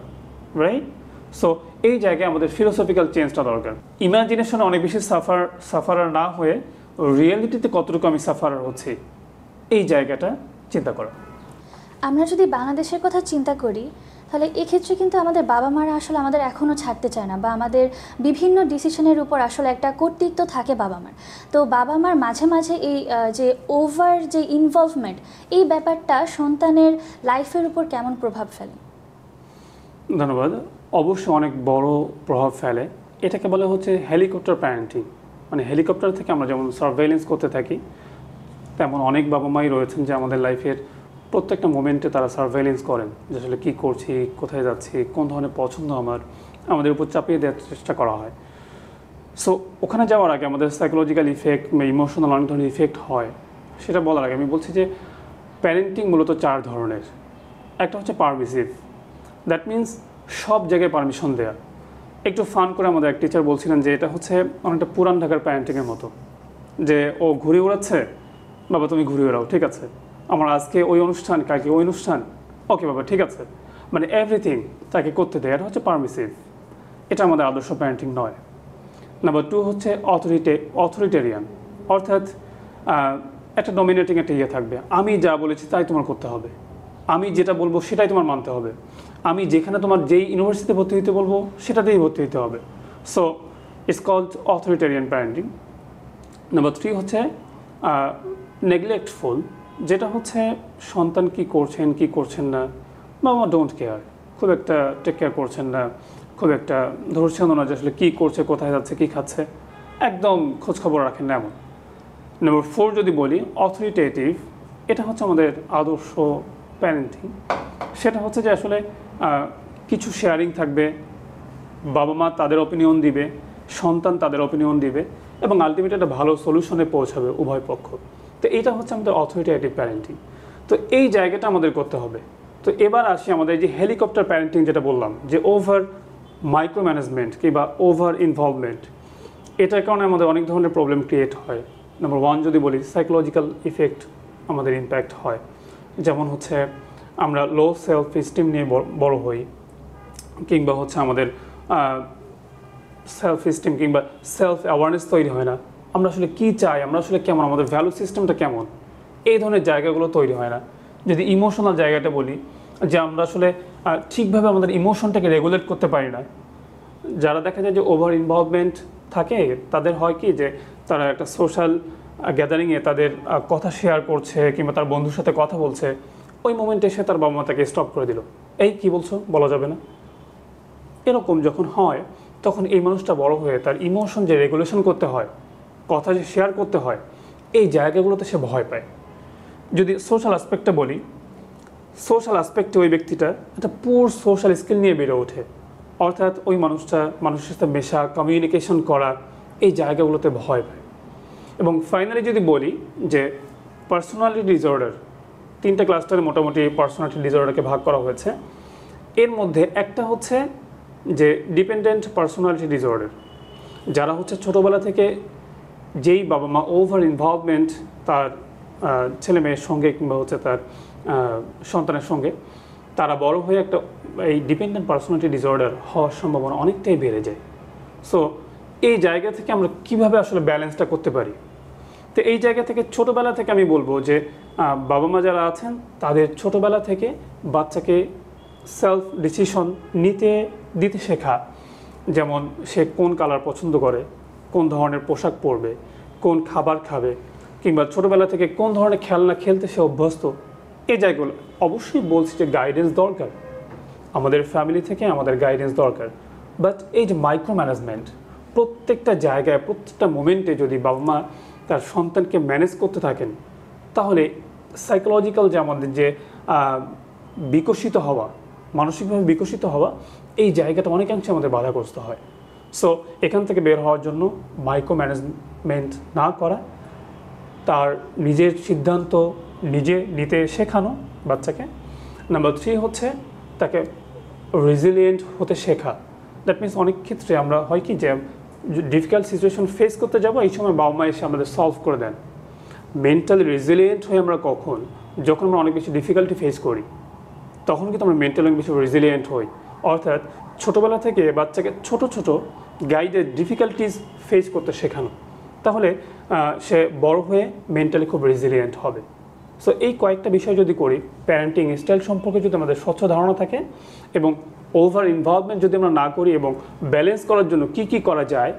রাইট? সো এই জায়গায় আমাদের ফিলোসফিক্যাল চেঞ্জটা দরকার। ইমাজিনেশনে অনেক বেশি সাফারার না হয়ে রিয়েলিটিতে কতটুকু আমি সাফারার হচ্ছি, এই জায়গাটা চিন্তা করা। আমরা যদি বাংলাদেশের কথা চিন্তা করি তাহলে এক্ষেত্রে কিন্তু আমাদের বাবা মারা আসলে আমাদের এখনও ছাড়তে চায় না, বা আমাদের বিভিন্ন ডিসিশনের উপর আসলে একটা কর্তৃত্ব থাকে বাবা মার। তো বাবা মার মাঝে মাঝে এই যে ওভার যে ইনভলভমেন্ট, এই ব্যাপারটা সন্তানের লাইফের উপর কেমন প্রভাব ফেলে? ধন্যবাদ। অবশ্যই অনেক বড় প্রভাব ফেলে। এটাকে বলা হচ্ছে হেলিকপ্টার প্যারেন্টিং। মানে হেলিকপ্টার থেকে আমরা যেমন সার্ভেইলেন্স করতে থাকি, তেমন অনেক বাবা মাই রয়েছেন যে আমাদের লাইফের প্রত্যেকটা মোমেন্টে তারা সার্ভেইলেন্স করেন, যে আসলে কী করছি, কোথায় যাচ্ছি, কোন ধরনের পছন্দ আমাদের উপর চাপিয়ে দেওয়ার চেষ্টা করা হয়। সো ওখানে যাওয়ার আগে আমাদের সাইকোলজিক্যাল ইফেক্ট বা ইমোশনাল অনেক ধরনের ইফেক্ট হয়, সেটা বলার আগে আমি বলছি যে প্যারেন্টিং মূলত 4 ধরনের। একটা হচ্ছে পারমিসিভ, দ্যাট মিনস সব জায়গায় পারমিশন দেয়া। একটু ফান করে আমাদের এক টিচার বলছিলেন যে এটা হচ্ছে অনেকটা পুরান ঢাকার প্যারেন্টিংয়ের মতো, যে ও ঘুরে উড়াচ্ছে, বাবা তুমি ঘুরে উড়াও, ঠিক আছে, আমার আজকে ওই অনুষ্ঠান, কালকে ওই অনুষ্ঠান, ওকে বাবা ঠিক আছে, মানে এভরিথিং তাকে করতে দেয়, এটা হচ্ছে পারমিসিভ। এটা আমাদের আদর্শ প্যারেন্টিং নয়। নাম্বার 2 হচ্ছে অথরিটেরিয়ান, অর্থাৎ একটা ডমিনেটিং একটা ইয়ে থাকবে, আমি যা বলেছি তাই তোমার করতে হবে, আমি যেটা বলবো সেটাই তোমার মানতে হবে, আমি যেখানে তোমার যেই ইউনিভার্সিটিতে ভর্তি হতে বলবো সেটাতেই ভর্তি হতে হবে। So it's called authoritarian parenting. Number 3 হচ্ছে নেগলেক্টফুল, যেটা হচ্ছে সন্তান কি করছেন কি করছেন না, বাবা ডোন্ট কেয়ার, খুব একটা টেক কেয়ার করছেন না, খুব একটা ধরছেন না যে আসলে কী করছে, কোথায় যাচ্ছে, কী খাচ্ছে, একদম খোঁজখবর রাখেন না এমন। নাম্বার 4 যদি বলি অথরিটেটিভ, এটা হচ্ছে আমাদের আদর্শ প্যারেন্টিং। সেটা হচ্ছে যে আসলে কিছু শেয়ারিং থাকবে, বাবা মা তাদের অপিনিয়ন দিবে, সন্তান তাদের অপিনিয়ন দিবে, এবং আলটিমেটলি একটা ভালো সলিউশনে পৌঁছাবে উভয় পক্ষ। তো এইটা হচ্ছে আমাদের অথরিটেটিভ প্যারেন্টিং। তো এই জায়গাটা আমাদের করতে হবে। তো এবার আসি আমাদের যে হেলিকপ্টার প্যারেন্টিং যেটা বললাম, যে ওভার মাইক্রো ম্যানেজমেন্ট কিংবা ওভার ইনভলভমেন্ট, এটার কারণে আমাদের অনেক ধরনের প্রবলেম ক্রিয়েট হয়। নাম্বার 1 যদি বলি সাইকোলজিক্যাল ইফেক্ট আমাদের ইম্প্যাক্ট হয়, যেমন হচ্ছে আমরা লো সেলফ এস্টিম নিয়ে বড় হই, কিংবা হচ্ছে আমাদের সেলফ এস্টিম কিংবা সেলফ অ্যাওয়ারনেস তৈরি হয় না, আমরা আসলে কী চাই, আমরা আসলে কেমন, আমাদের ভ্যালু সিস্টেমটা কেমন, এই ধরনের জায়গাগুলো তৈরি হয় না। যদি ইমোশনাল জায়গাটা বলি, যে আমরা আসলে ঠিকভাবে আমাদের ইমোশনটাকে রেগুলেট করতে পারি না। যারা দেখা যায় যে ওভার ইনভলভমেন্ট থাকে, তাদের হয় কি যে তারা একটা সোশ্যাল গ্যাদারিংয়ে তাদের কথা শেয়ার করছে কিংবা তার বন্ধুর সাথে কথা বলছে, ওই মোমেন্টে এসে তার বাবা মা তাকে স্টপ করে দিল, এই কি বলছো, বলা যাবে না। এরকম যখন হয় তখন এই মানুষটা বড় হয়ে তার ইমোশন যে রেগুলেশন করতে হয়, কথা যে শেয়ার করতে হয়, এই জায়গাগুলোতে সে ভয় পায়। যদি সোশ্যাল অ্যাসপেক্টটা বলি, সোশ্যাল অ্যাসপেক্টে ওই ব্যক্তিটা একটা পুর সোশ্যাল স্কিল নিয়ে বেড়ে ওঠে, অর্থাৎ ওই মানুষটা মানুষের সাথে মেশা, কমিউনিকেশন করা, এই জায়গাগুলোতে ভয় পায়। এবং ফাইনালি যদি বলি যে পার্সোনালিটি ডিসঅর্ডার, 3টে ক্লাস্টারে মোটামুটি পার্সোনালিটি ডিসঅর্ডারকে ভাগ করা হয়েছে। এর মধ্যে একটা হচ্ছে যে ডিপেন্ডেন্ট পার্সোনালিটি ডিসঅর্ডার, যারা হচ্ছে ছোটোবেলা থেকে যেই বাবা মা ওভার ইনভলভমেন্ট তার ছেলে মেয়ের সঙ্গে কিংবা হচ্ছে তার সন্তানের সঙ্গে, তারা বড় হয়ে একটা এই ডিপেন্ডেন্ট পার্সোনালিটি ডিসঅর্ডার হওয়ার সম্ভাবনা অনেকটাই বেড়ে যায়। সো এই জায়গা থেকে আমরা কিভাবে আসলে ব্যালেন্সটা করতে পারি? তো এই জায়গা থেকে ছোটোবেলা থেকে আমি বলবো যে বাবা মা যারা আছেন তাদের ছোটোবেলা থেকে বাচ্চাকে সেলফ ডিসিশন দিতে শেখা, যেমন সে কোন কালার পছন্দ করে, কোন ধরনের পোশাক পরবে, কোন খাবার খাবে, কিংবা ছোটোবেলা থেকে কোন ধরনের খেলনা খেলতে সে অভ্যস্ত, এই জায়গাগুলো অবশ্যই বলছি যে গাইডেন্স দরকার, আমাদের ফ্যামিলি থেকে আমাদের গাইডেন্স দরকার। বাট এই যে মাইক্রো ম্যানেজমেন্ট, প্রত্যেকটা জায়গায় প্রত্যেকটা মোমেন্টে যদি বাবা মা তার সন্তানকে ম্যানেজ করতে থাকেন, তাহলে সাইকোলজিক্যাল যে আমাদের যে বিকশিত হওয়া, মানসিকভাবে বিকশিত হওয়া, এই জায়গাটা অনেকাংশে আমাদের বাধাগ্রস্ত হয়। সো এখান থেকে বের হওয়ার জন্য মাইক্রো ম্যানেজমেন্ট না করা, তার নিজের সিদ্ধান্ত নিজে নিতে শেখানো বাচ্চাকে। নাম্বার 3 হচ্ছে তাকে রেজিলিয়েন্ট হতে শেখা। দ্যাট মিনস অনেক ক্ষেত্রে আমরা হয় কি যে ডিফিকাল্ট সিচুয়েশন ফেস করতে যাবো, এই সময় বাবা মা এসে আমাদের সলভ করে দেন। মেন্টালি রেজিলিয়েন্ট হয়ে আমরা কখন, যখন আমরা অনেক বেশি ডিফিকাল্টি ফেস করি, তখন কিন্তু আমরা মেন্টালি অনেক বেশি রেজিলিয়েন্ট হই। অর্থাৎ ছোটোবেলা থেকে বাচ্চাকে ছোট ছোট গাইডেড ডিফিকাল্টিস ফেস করতে শেখানো, তাহলে সে বড় হয়ে মেন্টালি খুব রেজিলিয়েন্ট হবে। সো এই কয়েকটা বিষয় যদি করি, প্যারেন্টিং স্টাইল সম্পর্কে যদি আমাদের স্বচ্ছ ধারণা থাকে এবং ওভার ইনভলভমেন্ট যদি আমরা না করি এবং ব্যালেন্স করার জন্য কি কি করা যায়,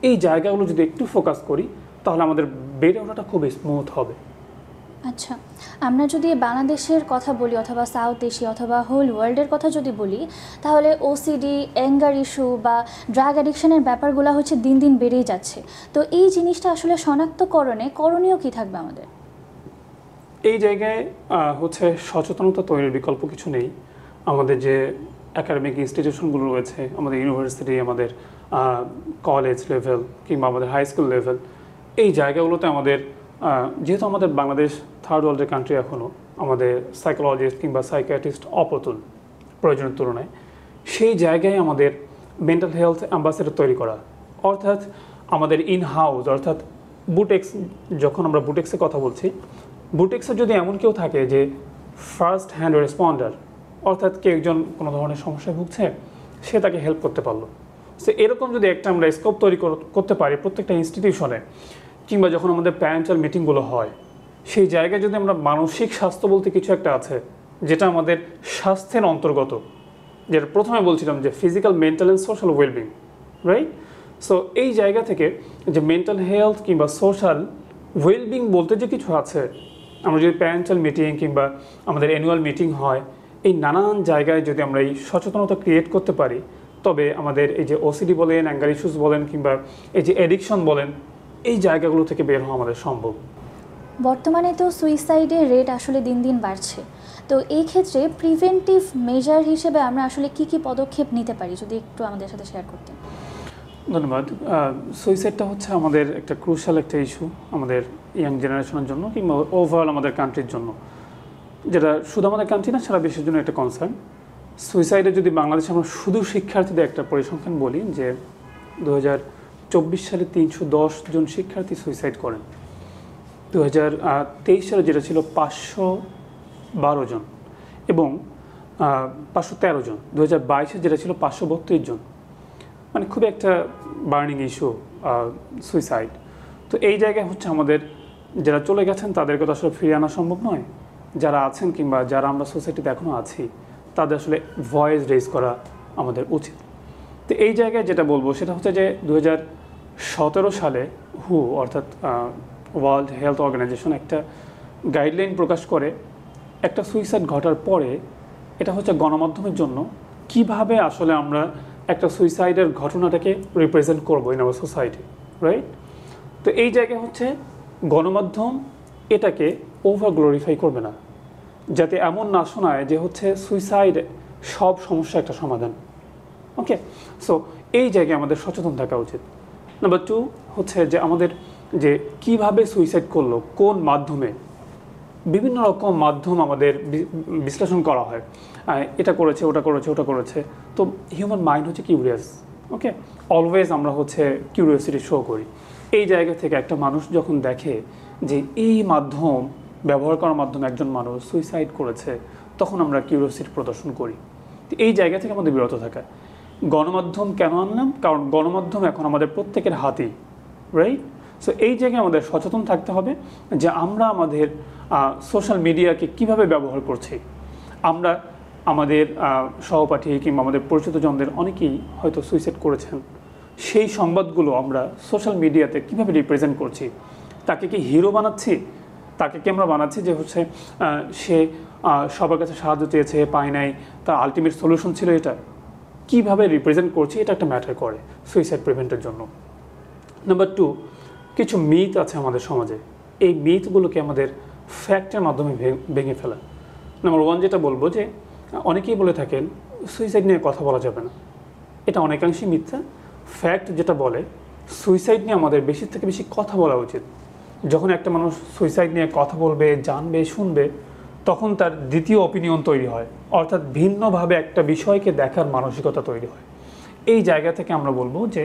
এই জায়গাগুলো যদি একটু ফোকাস করি, তাহলে আমাদের বেড়ে ওঠাটা খুব স্মুথ হবে। আচ্ছা, আমরা যদি বাংলাদেশের কথা বলি অথবা সাউথ এশিয়া অথবা হোল ওয়ার্ল্ডের কথা যদি বলি, তাহলে ওসিডি, অ্যাঙ্গার ইস্যু বা ড্রাগ অ্যাডিকশনের ব্যাপারগুলো হচ্ছে দিন দিন বেড়েই যাচ্ছে। তো এই জিনিসটা আসলে শনাক্তকরণে করণীয় কী থাকবে আমাদের? এই জায়গায় হচ্ছে সচেতনতা তৈরির বিকল্প কিছু নেই। আমাদের যে একাডেমিক ইনস্টিটিউশনগুলো রয়েছে, আমাদের ইউনিভার্সিটি, আমাদের কলেজ লেভেল কিংবা আমাদের হাই স্কুল লেভেল, এই জায়গাগুলোতে আমাদের যেহেতু আমাদের বাংলাদেশ থার্ড ওয়ার্ল্ডের কান্ট্রি, এখনও আমাদের সাইকোলজিস্ট কিংবা সাইকিয়াট্রিস্ট অপ্রতুল প্রয়োজনের তুলনায়, সেই জায়গায় আমাদের মেন্টাল হেলথ অ্যাম্বাসেডর তৈরি করা, অর্থাৎ আমাদের ইন হাউস, অর্থাৎ বুটেক্স, যখন আমরা বুটেক্সের কথা বলছি, বুটেক্সে যদি এমন কেউ থাকে যে ফার্স্ট হ্যান্ড রেসপন্ডার, অর্থাৎ কেউ একজন কোনো ধরনের সমস্যায় ভুগছে, সে তাকে হেল্প করতে পারলো, সো এরকম যদি একটা আমরা স্কোপ তৈরি করতে পারি প্রত্যেকটা ইনস্টিটিউশনে, কিংবা যখন আমাদের প্যারেন্টাল মিটিংগুলো হয়, সেই জায়গায় যদি আমরা মানসিক স্বাস্থ্য বলতে কিছু একটা আছে যেটা আমাদের স্বাস্থ্যের অন্তর্গত, যেটা প্রথমে বলছিলাম যে physical, mental and social wellbeing, right? So এই জায়গা থেকে যে মেন্টাল হেলথ কিংবা সোশ্যাল ওয়েলবিং বলতে যে কিছু আছে, আমরা যদি প্যারেন্টাল মিটিং কিংবা আমাদের অ্যানুয়াল মিটিং হয়, এই নানান জায়গায় যদি আমরা এই সচেতনতা ক্রিয়েট করতে পারি, তবে আমাদের এই যে ওসিডি বলেন, অ্যাঙ্গার ইস্যুস বলেন, কিংবা এই যে অ্যাডিকশন বলেন, এই জায়গাগুলো থেকে বের হওয়া আমাদের সম্ভব। বর্তমানে তো সুইসাইডের রেট আসলে দিন দিন বাড়ছে, তো এই ক্ষেত্রে প্রিভেন্টিভ মেজার হিসেবে আমরা আসলে কি কি পদক্ষেপ নিতে পারি, যদি একটু আমাদের সাথে শেয়ার করতেন। ধন্যবাদ। সুইসাইডটা হচ্ছে আমাদের একটা ক্রুশাল একটা ইস্যু আমাদের ইয়াং জেনারেশনের জন্য কিংবা ওভারঅল আমাদের কান্ট্রির জন্য, যেটা শুধু আমাদের কান্ট্রি না, সারা বিশ্বের জন্য একটা কনসার্ন। সুইসাইডে যদি বাংলাদেশে আমরা শুধু শিক্ষার্থীদের একটা পরিসংখ্যান বলি, যে 2024 সালে 310 জন শিক্ষার্থী সুইসাইড করেন, 2023 সালে যেটা ছিল 512 জন, এবং 513 জন 2022-এ যেটা ছিল 532 জন, মানে খুব একটা বার্নিং ইস্যু সুইসাইড। তো এই জায়গায় হচ্ছে আমাদের যারা চলে গেছেন তাদেরকে তো আসলে ফিরিয়ে আনা সম্ভব নয়, যারা আছেন কিংবা যারা আমরা সোসাইটিতে এখনও আছি, তাদের আসলে ভয়েস রেজ করা আমাদের উচিত। তো এই জায়গায় যেটা বলবো সেটা হচ্ছে যে 2017 সালে অর্থাৎ ওয়ার্ল্ড হেলথ অর্গানাইজেশন একটা গাইডলাইন প্রকাশ করে একটা সুইসাইড ঘটার পরে এটা হচ্ছে গণমাধ্যমের জন্য কিভাবে আসলে আমরা একটা সুইসাইডের ঘটনাটাকে রিপ্রেজেন্ট করবো ইন আওয়ার সোসাইটি, রাইট? তো এই জায়গায় হচ্ছে গণমাধ্যম এটাকে ওভার গ্লোরিফাই করবে না, যাতে এমন না শোনায় যে হচ্ছে সুইসাইড সব সমস্যা একটা সমাধান। ওকে, সো এই জায়গায় আমাদের সচেতন থাকা উচিত। নাম্বার 2 হচ্ছে যে আমাদের যে কিভাবে সুইসাইড করলো, কোন মাধ্যমে, বিভিন্ন রকম মাধ্যম আমাদের বিশ্লেষণ করা হয়, এটা করেছে, ওটা করেছে, ওটা করেছে। তো হিউম্যান মাইন্ড হচ্ছে কিউরিয়াস। ওকে, অলওয়েজ আমরা হচ্ছে কিউরিয়াসিটি শো করি। এই জায়গা থেকে একটা মানুষ যখন দেখে যে এই মাধ্যম ব্যবহার করার মাধ্যমে একজন মানুষ সুইসাইড করেছে, তখন আমরা কিউরিয়াসিটি প্রদর্শন করি। তো এই জায়গা থেকে আমাদের বিরত থাকা। গণমাধ্যম কেন আনলাম? কারণ গণমাধ্যম এখন আমাদের প্রত্যেকের হাতেই, রাইট? সো এই জায়গায় আমাদের সচেতন থাকতে হবে যে আমরা আমাদের সোশ্যাল মিডিয়াকে কিভাবে ব্যবহার করছি। আমরা আমাদের সহপাঠী কিংবা আমাদের পরিচিতজনদের অনেকেই হয়তো সুইসাইড করেছেন, সেই সংবাদগুলো আমরা সোশ্যাল মিডিয়াতে কিভাবে রিপ্রেজেন্ট করছি। তাকে কি হিরো বানাচ্ছি? তাকে কি আমরা বানাচ্ছি যে হচ্ছে সে সবার কাছে সাহায্য চেয়েছে, পায় নাই, তার আলটিমেট সলিউশন ছিল এটা? কিভাবে রিপ্রেজেন্ট করছি এটা একটা ম্যাটার করে সুইসাইড প্রিভেন্টের জন্য। নাম্বার 2, কিছু মিথ আছে আমাদের সমাজে, এই মিথগুলোকে আমাদের ফ্যাক্টের মাধ্যমে ভেঙে ফেলা। নাম্বার 1 যেটা বলবো যে অনেকেই বলে থাকেন সুইসাইড নিয়ে কথা বলা যাবে না, এটা অনেকাংশেই মিথ্যা। ফ্যাক্ট যেটা বলে সুইসাইড নিয়ে আমাদের বেশি থেকে বেশি কথা বলা উচিত। যখন একটা মানুষ সুইসাইড নিয়ে কথা বলবে, জানবে, শুনবে, তখন তার দ্বিতীয় অপিনিয়ন তৈরি হয়, অর্থাৎ ভিন্নভাবে একটা বিষয়কে দেখার মানসিকতা তৈরি হয়। এই জায়গা থেকে আমরা বলবো যে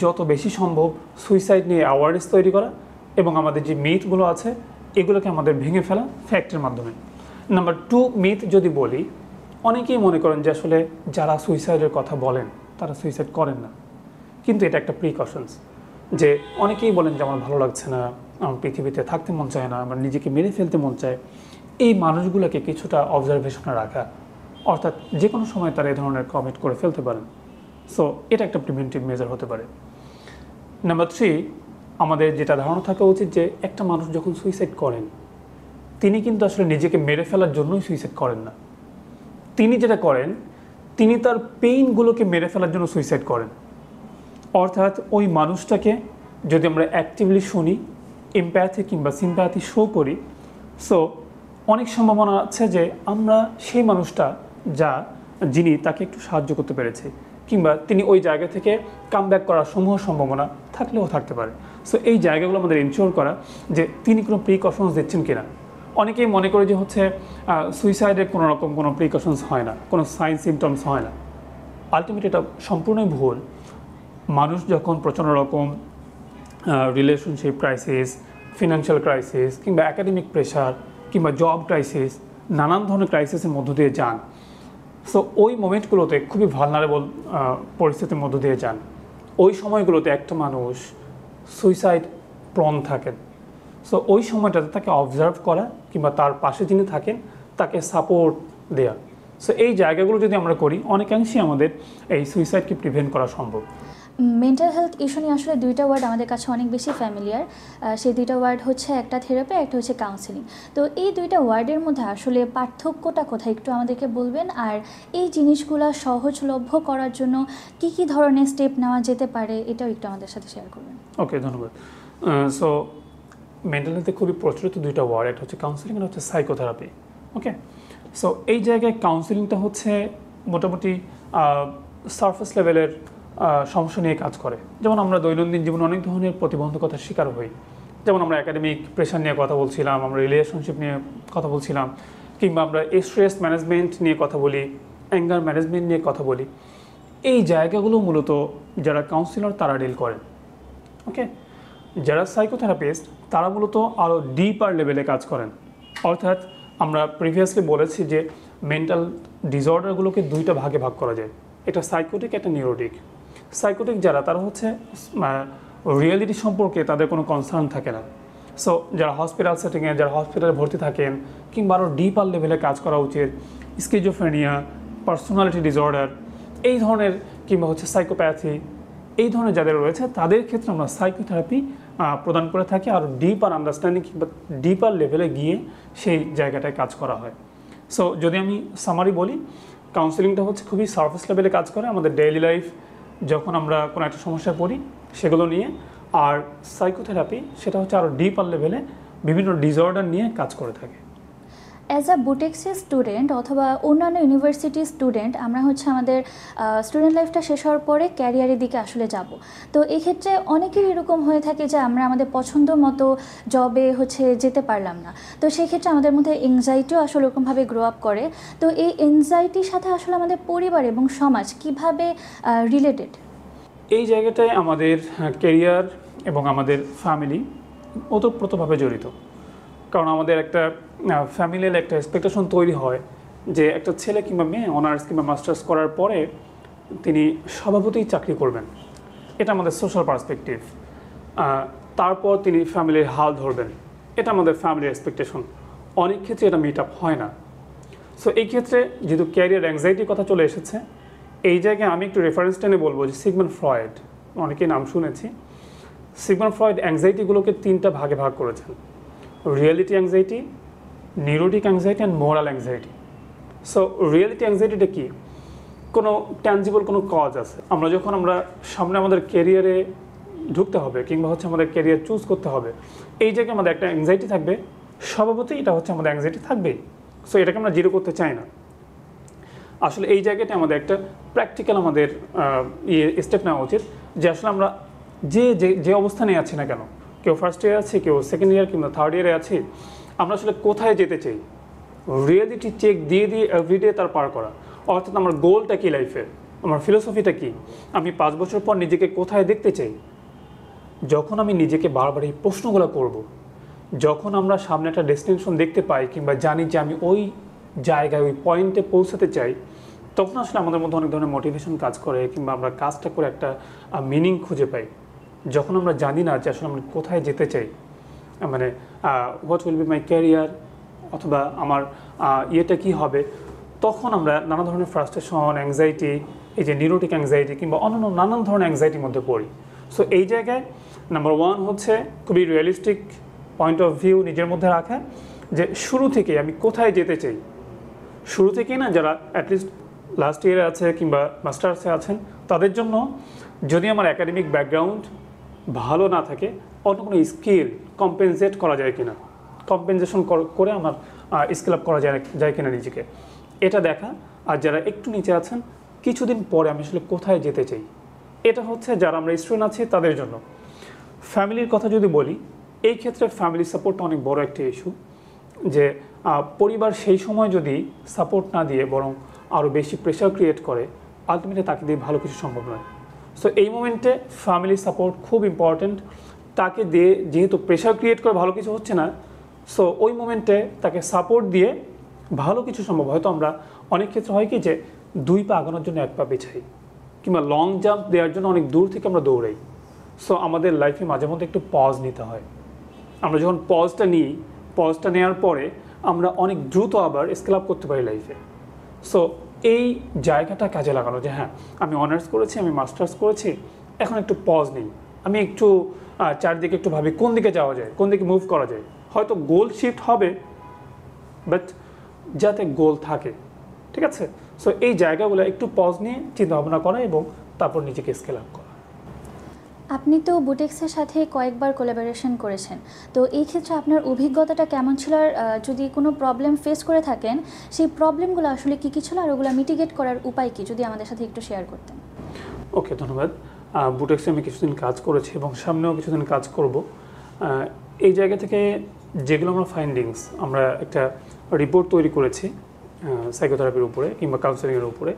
যত বেশি সম্ভব সুইসাইড নিয়ে অ্যাওয়ারনেস তৈরি করা এবং আমাদের যে মিথগুলো আছে এগুলোকে আমাদের ভেঙে ফেলা ফ্যাক্টের মাধ্যমে। নাম্বার 2 মিথ যদি বলি, অনেকেই মনে করেন যে আসলে যারা সুইসাইডের কথা বলেন তারা সুইসাইড করেন না, কিন্তু এটা একটা প্রিকশনস। যে অনেকেই বলেন যে আমার ভালো লাগছে না, আমার পৃথিবীতে থাকতে মন চায় না, আমার নিজেকে মেরে ফেলতে মন চায়। এই মানুষগুলোকে কিছুটা অবজারভেশনে রাখা, অর্থাৎ যে কোনো সময় তারা এই ধরনের কমিট করে ফেলতে পারেন। সো এটা একটা প্রিভেন্টিভ মেজার হতে পারে। নাম্বার 3, আমাদের যেটা ধারণা থাকা উচিত যে একটা মানুষ যখন সুইসাইড করেন তিনি কিন্তু আসলে নিজেকে মেরে ফেলার জন্যই সুইসাইড করেন না। তিনি যেটা করেন, তিনি তার পেইনগুলোকে মেরে ফেলার জন্য সুইসাইড করেন। অর্থাৎ ওই মানুষটাকে যদি আমরা অ্যাক্টিভলি শুনি, এমপ্যাথি কিংবা সিম্প্যাথি শো করি, সো অনেক সম্ভাবনা আছে যে আমরা সেই মানুষটা যিনি তাকে একটু সাহায্য করতে পেরেছে, কিংবা তিনি ওই জায়গা থেকে কাম ব্যাক করার সমূহ সম্ভাবনা থাকলেও থাকতে পারে। সো এই জায়গাগুলো আমাদের ইনশিওর করা যে তিনি কোনো প্রিকশনস দিচ্ছেন কিনা। অনেকেই মনে করে যে হচ্ছে সুইসাইডের কোনো রকম কোনো প্রিকশনস হয় না, কোনো সাইন সিমটমস হয় না। আলটিমেটলি এটা সম্পূর্ণই ভুল। মানুষ যখন প্রচণ্ড রকম রিলেশনশিপ ক্রাইসিস, ফিনান্সিয়াল ক্রাইসিস কিংবা একাডেমিক প্রেশার কিংবা জব ক্রাইসিস, নানান ধরনের ক্রাইসিসের মধ্য দিয়ে যান, সো ওই মোমেন্টগুলোতে খুবই ভালনারেবল পরিস্থিতির মধ্য দিয়ে যান। ওই সময়গুলোতে একটা মানুষ সুইসাইড প্রন থাকেন। সো ওই সময়টাতে তাকে অবজার্ভ করা কিংবা তার পাশে যিনি থাকেন তাকে সাপোর্ট দেওয়া। সো এই জায়গাগুলো যদি আমরা করি, অনেকাংশেই আমাদের এই সুইসাইডকে প্রিভেন্ট করা সম্ভব। মেন্টাল হেলথ ইস্যু নিয়ে আসলে দুইটা ওয়ার্ড আমাদের কাছে অনেক বেশি ফ্যামিলিয়ার। সেই দুইটা ওয়ার্ড হচ্ছে একটা থেরাপি, একটা হচ্ছে কাউন্সিলিং। তো এই দুইটা ওয়ার্ডের মধ্যে আসলে পার্থক্যটা কোথায় একটু আমাদেরকে বলবেন, আর এই জিনিসগুলো সহজলভ্য করার জন্য কি কি ধরনের স্টেপ নেওয়া যেতে পারে এটাও একটু আমাদের সাথে শেয়ার করবেন। ওকে, ধন্যবাদ। সো মেন্টাল হেলথে খুবই প্রচলিত দুইটা ওয়ার্ড, একটা হচ্ছে কাউন্সিলিং আর হচ্ছে সাইকোথেরাপি। ওকে, সো এই জায়গায় কাউন্সিলিংটা হচ্ছে মোটামুটি সারফেস লেভেলের সমস্যা নিয়ে কাজ করে। যেমন আমরা দৈনন্দিন জীবনে অনেক ধরনের প্রতিবন্ধকতার শিকার হই। যেমন আমরা একাডেমিক প্রেশার নিয়ে কথা বলছিলাম, আমরা রিলেশনশিপ নিয়ে কথা বলছিলাম, কিংবা আমরা স্ট্রেস ম্যানেজমেন্ট নিয়ে কথা বলি, অ্যাঙ্গার ম্যানেজমেন্ট নিয়ে কথা বলি। এই জায়গাগুলো মূলত যারা কাউন্সিলর তারা ডিল করেন। ওকে, যারা সাইকোথেরাপিস্ট তারা মূলত আরও ডিপার লেভেলে কাজ করেন। অর্থাৎ আমরা প্রিভিয়াসলি বলেছি যে মেন্টাল ডিসঅর্ডারগুলোকে দুইটা ভাগে ভাগ করা যায়, এটা সাইকোটিক, একটা নিউরোটিক। সাইকোটিক যারা, তারা হচ্ছে রিয়েলিটি সম্পর্কে তাদের কোনো কনসার্ন থাকে না। সো যারা হসপিটাল সেটিংয়ে, যারা হসপিটালে ভর্তি থাকেন, কিংবা আরও ডিপার লেভেলে কাজ করা উচিত, স্কিজোফ্রেনিয়া, পার্সোনালিটি ডিসঅর্ডার, এই ধরনের, কিংবা হচ্ছে সাইকোপ্যাথি, এই ধরনের যাদের রয়েছে তাদের ক্ষেত্রে আমরা সাইকোথেরাপি প্রদান করে থাকে, আর ডিপার আন্ডারস্ট্যান্ডিং কিংবা ডিপার লেভেলে গিয়ে সেই জায়গাটায় কাজ করা হয়। সো যদি আমি সামারি বলি, কাউন্সেলিংটা হচ্ছে খুবই সারফেস লেভেলে কাজ করে আমাদের ডেইলি লাইফ, যখন আমরা কোনো একটা সমস্যায় পড়ি সেগুলো নিয়ে। আর সাইকোথেরাপি সেটা হচ্ছে আরও ডিপার লেভেলে বিভিন্ন ডিসঅর্ডার নিয়ে কাজ করে থাকে। অ্যাজ আ বুটেক্সের স্টুডেন্ট অথবা অন্যান্য ইউনিভার্সিটির স্টুডেন্ট আমরা হচ্ছে আমাদের স্টুডেন্ট লাইফটা শেষ হওয়ার পরে ক্যারিয়ারের দিকে আসলে যাব। তো এক্ষেত্রে অনেকেরই এরকম হয়ে থাকে যে আমরা আমাদের পছন্দ মতো জবে হচ্ছে যেতে পারলাম না। তো সেই ক্ষেত্রে আমাদের মধ্যে এংজাইটিও আসলে ওরকমভাবে গ্রো আপ করে। তো এই এংজাইটির সাথে আসলে আমাদের পরিবার এবং সমাজ কিভাবে রিলেটেড? এই জায়গাটায় আমাদের ক্যারিয়ার এবং আমাদের ফ্যামিলি ওতপ্রোতভাবে জড়িত। কারণ আমাদের একটা ফ্যামিলির একটা এক্সপেকটেশন তৈরি হয় যে একটা ছেলে কিংবা মেয়ে অনার্স কিংবা মাস্টার্স করার পরে তিনি স্বভাবতই চাকরি করবেন, এটা আমাদের সোশ্যাল পার্সপেক্টিভ। তারপর তিনি ফ্যামিলির হাল ধরবেন, এটা আমাদের ফ্যামিলির এক্সপেকটেশন। অনেক ক্ষেত্রে এটা মিট আপ হয় না। সো এই ক্ষেত্রে যেহেতু ক্যারিয়ার অ্যাংজাইটির কথা চলে এসেছে, এই জায়গায় আমি একটু রেফারেন্স টেনে বলবো যে সিগমন্ড ফ্রয়েড, অনেকেই নাম শুনেছি। সিগমন্ড ফ্রয়েড অ্যাংজাইটিগুলোকে 3টা ভাগে ভাগ করেছেন: reality anxiety, neurotic anxiety and moral anxiety. So reality অ্যাংজাইটিটা কি? কোনো ট্যানজিবল কোনো কজ আছে। আমরা সামনে আমাদের ক্যারিয়ারে ঢুকতে হবে কিংবা হচ্ছে আমাদের ক্যারিয়ার চুজ করতে হবে, এই জায়গায় আমাদের একটা অ্যাংজাইটি থাকবে, স্বভাবতই এটা হচ্ছে আমাদের অ্যাংজাইটি থাকবেই। সো এটাকে আমরা জিরো করতে চাই না। আসলে এই জায়গাটা আমাদের একটা প্র্যাকটিক্যাল আমাদের স্টেপ নেওয়া উচিত যে আসলে আমরা যে অবস্থানে আছি না কেন, কেউ ফার্স্ট ইয়ার আছে, কেউ সেকেন্ড ইয়ার কিংবা থার্ড ইয়ারে আছি, আমরা আসলে কোথায় যেতে চাই, রিয়েলিটি চেক দিয়ে এভরিডে তার পার করা। অর্থাৎ আমার গোলটা কী লাইফের, আমার ফিলোসফিটা কী, আমি 5 বছর পর নিজেকে কোথায় দেখতে চাই। যখন আমি নিজেকে বারবার এই প্রশ্নগুলো করব, যখন আমরা সামনে একটা ডেস্টিনেশন দেখতে পাই কিংবা জানি যে আমি ওই জায়গায় ওই পয়েন্টে পৌঁছাতে চাই, তখন আসলে আমাদের মধ্যে অনেক ধরনের মোটিভেশন কাজ করে কিংবা আমরা কাজটা করে একটা মিনিং খুঁজে পাই। যখন আমরা জানি না যে আসলে আমরা কোথায় যেতে চাই, মানে what will be my career অথবা আমার ইয়েটা কী হবে, তখন আমরা নানা ধরনের ফ্রাস্ট্রেশন, অ্যাংজাইটি, এই যে নিউরোটিক অ্যাংজাইটি কিংবা অন্যান্য নানান ধরনের অ্যাংজাইটির মধ্যে পড়ি। সো এই জায়গায় নাম্বার 1 হচ্ছে খুবই রিয়েলিস্টিক পয়েন্ট অফ ভিউ নিজের মধ্যে রাখা, যে শুরু থেকে আমি কোথায় যেতে চাই। শুরু থেকেই না, যারা অ্যাটলিস্ট লাস্ট ইয়ারে আছে কিংবা মাস্টার্সে আছেন, তাদের জন্য যদি আমার একাডেমিক ব্যাকগ্রাউন্ড ভালো না থাকে, অন্য কোনো স্কিল কম্পেনসেট করা যায় কিনা, কম্পেনসেশন করে আমার স্কিল আপ করা যায় কিনা নিজেকে, এটা দেখা। আর যারা একটু নিচে আছেন, কিছুদিন পরে আমি আসলে কোথায় যেতে চাই, এটা হচ্ছে যারা আমরা স্টুডেন্ট আছি তাদের জন্য। ফ্যামিলির কথা যদি বলি, এই ক্ষেত্রে ফ্যামিলি সাপোর্টটা অনেক বড় একটা ইস্যু, যে পরিবার সেই সময় যদি সাপোর্ট না দিয়ে বরং আরও বেশি প্রেশার ক্রিয়েট করে, আলটিমেটলি তাকে দিয়ে ভালো কিছু সম্ভব নয়। সো এই মোমেন্টে ফ্যামিলি সাপোর্ট খুব ইম্পর্ট্যান্ট। তাকে দিয়ে যেহেতু প্রেশার ক্রিয়েট করে ভালো কিছু হচ্ছে না, সো ওই মোমেন্টে তাকে সাপোর্ট দিয়ে ভালো কিছু সম্ভব। হয়তো আমরা অনেক ক্ষেত্রে হয় কি যে 2 পা আগানোর জন্য 1 পা পেছাই, কিংবা লং জাম্প দেওয়ার জন্য অনেক দূর থেকে আমরা দৌড়াই। সো আমাদের লাইফে মাঝে মধ্যে একটু পজ নিতে হয়। আমরা যখন পজটা নিই, পজটা নেওয়ার পরে আমরা অনেক দ্রুত আবার স্কেল আপ করতে পারি লাইফে। সো এই জায়গাটা কাজে লাগানো, যে হ্যাঁ আমি অনার্স করেছি, আমি মাস্টার্স করেছি, এখন একটু পজ নিই, আমি একটু চারদিকে একটু ভাবি কোন দিকে যাওয়া যায়, কোন দিকে মুভ করা যায়। হয়তো গোল শিফট হবে, বাট যাতে গোল থাকে, ঠিক আছে। সো এই জায়গাগুলো একটু পজ নিয়ে চিন্তা ভাবনা করা এবং তারপর নিজেকে স্কেল আপ করা। আপনি তো বুটেক্সের সাথে কয়েকবার কোলাবোরেশন করেছেন, তো এই ক্ষেত্রে আপনার অভিজ্ঞতাটা কেমন ছিল? আর যদি কোনো প্রবলেম ফেস করে থাকেন, সেই প্রবলেমগুলো আসলে কী কী ছিল আর ওগুলো মিটিগেট করার উপায় কী, যদি আমাদের সাথে একটু শেয়ার করতেন। ওকে, ধন্যবাদ। বুটেক্সে আমি কিছুদিন কাজ করেছি এবং সামনেও কিছুদিন কাজ করব। এই জায়গা থেকে যেগুলো আমরা ফাইন্ডিংস, আমরা একটা রিপোর্ট তৈরি করেছি সাইকোথেরাপির উপরে কিংবা কাউন্সেলিংয়ের উপরে।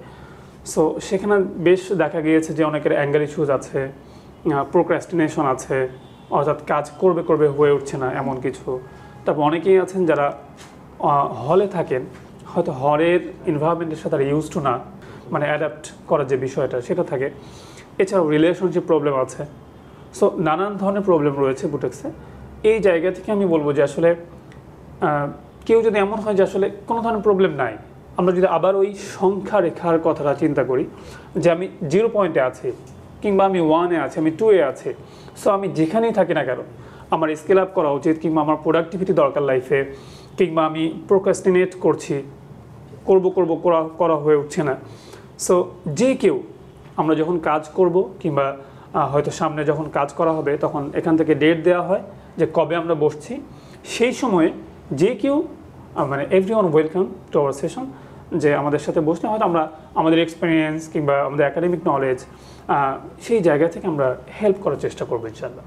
সো সেখানে বেশ দেখা গিয়েছে যে অনেকের অ্যাঙ্গার ইস্যুজ আছে, প্রোক্রাস্টিনেশন আছে, অর্থাৎ কাজ করবে হয়ে উঠছে না এমন কিছু। তারপর অনেকেই আছেন যারা হলে থাকেন, হয়তো হলের এনভায়রনমেন্টের সাথে তারা ইউজ টু না, মানে অ্যাডাপ্ট করার যে বিষয়টা সেটা থাকে। এছাড়াও রিলেশনশিপ প্রবলেম আছে। সো নানান ধরনের প্রবলেম রয়েছে বুটেক্সে। এই জায়গা থেকে আমি বলবো যে আসলে কেউ যদি এমন হয় যে আসলে কোনো ধরনের প্রবলেম নাই, আমরা যদি আবার ওই সংখ্যা রেখার কথাটা চিন্তা করি যে আমি 0 পয়েন্টে আছি, কিংবা আমি 1-এ আছি, আমি 2-এ আছি, সো আমি যেখানেই থাকি না কেন আমার স্কেল আপ করা উচিত, কিংবা আমার প্রোডাক্টিভিটি দরকার লাইফে, কিংবা আমি প্রোক্রাস্টিনেট করছি, করা হয়ে উঠছে না। সো যে কেউ আমরা যখন কাজ করব, কিংবা হয়তো সামনে যখন কাজ করা হবে, তখন এখান থেকে ডেট দেওয়া হয় যে কবে আমরা বসছি। সেই সময়ে যে কেউ মানে everyone welcome to our session, যে আমাদের সাথে বসলে হয়তো আমরা আমাদের এক্সপিরিয়েন্স কিংবা আমাদের একাডেমিক নলেজ সেই জায়গা থেকে আমরা হেল্প করার চেষ্টা করবো ইনশাআল্লাহ।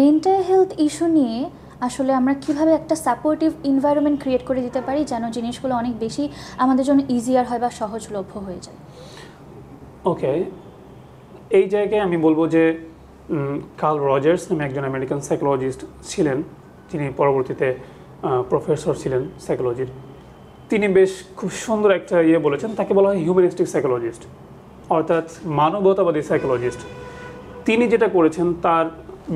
মেন্টাল হেলথ ইস্যু নিয়ে আসলে আমরা কিভাবে একটা সাপোর্টিভ এনভায়রনমেন্ট ক্রিয়েট করে দিতে পারি যেন জিনিসগুলো অনেক বেশি আমাদের জন্য ইজিয়ার হয় বা সহজলভ্য হয়ে যায়? ওকে, এই জায়গায় আমি বলবো যে কার্ল রজার্স নামে একজন আমেরিকান সাইকোলজিস্ট ছিলেন, তিনি পরবর্তীতে প্রফেসর ছিলেন সাইকোলজির। তিনি বেশ খুব সুন্দর একটা বলেছেন, তাকে বলা হয় হিউম্যানিস্টিক সাইকোলজিস্ট, অর্থাৎ মানবতাবাদী সাইকোলজিস্ট। তিনি যেটা করেছেন তার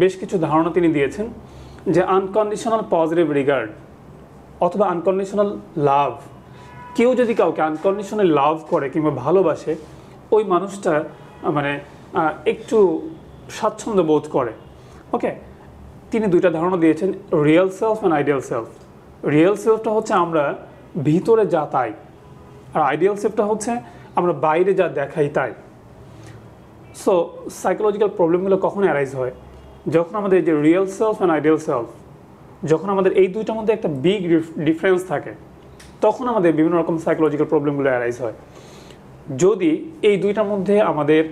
বেশ কিছু ধারণা তিনি দিয়েছেন, যে আনকন্ডিশনাল পজিটিভ রিগার্ড অথবা আনকন্ডিশনাল লাভ, কেউ যদি কাউকে আনকন্ডিশনাল লাভ করে কিংবা ভালোবাসে, ওই মানুষটা মানে একটু স্বাচ্ছন্দ্য বোধ করে। ওকে, তিনি দুইটা ধারণা দিয়েছেন, real self and ideal self. Real সেলফটা হচ্ছে আমরা ভিতরে যা তাই, আর আইডিয়াল সেলফটা হচ্ছে আমরা বাইরে যা দেখাই তাই। সো সাইকোলজিক্যাল প্রবলেমগুলো কখন অ্যারাইজ হয়? যখন আমাদের যে real self and ideal self, যখন আমাদের এই দুইটার মধ্যে একটা বিগ ডিফারেন্স থাকে, তখন আমাদের বিভিন্ন রকম সাইকোলজিক্যাল প্রবলেমগুলো অ্যারাইজ হয়। যদি এই দুইটার মধ্যে আমাদের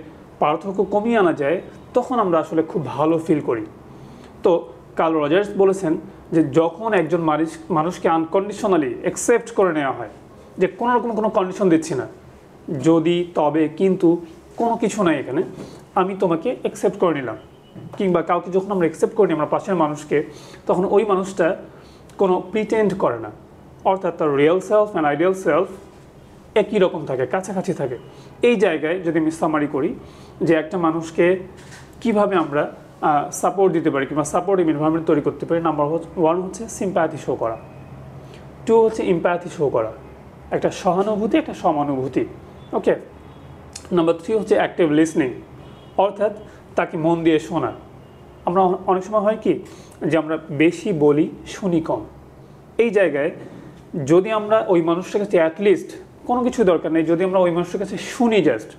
পার্থক্য কমিয়ে আনা যায়, তখন আমরা আসলে খুব ভালো ফিল করি। তো কার্ল রজার্স বলেছেন যে যখন একজন মানুষকে আনকন্ডিশনালি অ্যাকসেপ্ট করে নেওয়া হয়, যে কোনো রকম কোনো কন্ডিশন দিচ্ছি না, যদি তবে কিন্তু কোনো কিছু নাই এখানে, আমি তোমাকে অ্যাকসেপ্ট করে নিলাম, কিংবা কাউকে যখন আমরা অ্যাকসেপ্ট করি আমরা পাশের মানুষকে, তখন ওই মানুষটা কোনো প্রিটেন্ড করে না, অর্থাৎ তার real self and ideal self একই রকম থাকে, কাছাকাছি থাকে। এই জায়গায় যদি আমি সামারি করি যে একটা মানুষকে কিভাবে আমরা সাপোর্ট দিতে পারি কিংবা সাপোর্টিভ এনভায়রনমেন্ট তৈরি করতে পারি, নাম্বার 1 হচ্ছে সিম্প্যাথি শো করা, 2 হচ্ছে এমপ্যাথি শো করা, একটা সহানুভূতি, একটা সমানুভূতি। ওকে, নাম্বার 3 হচ্ছে অ্যাক্টিভ লিসনিং, অর্থাৎ তাকে মন দিয়ে শোনা। আমরা অনেক সময় হয় কি যে আমরা বেশি বলি, শুনি কম। এই জায়গায় যদি আমরা ওই মানুষটার কাছে অ্যাটলিস্ট কোনো কিছু দরকার নেই, যদি আমরা ওই মানুষটার কাছে শুনি, জাস্ট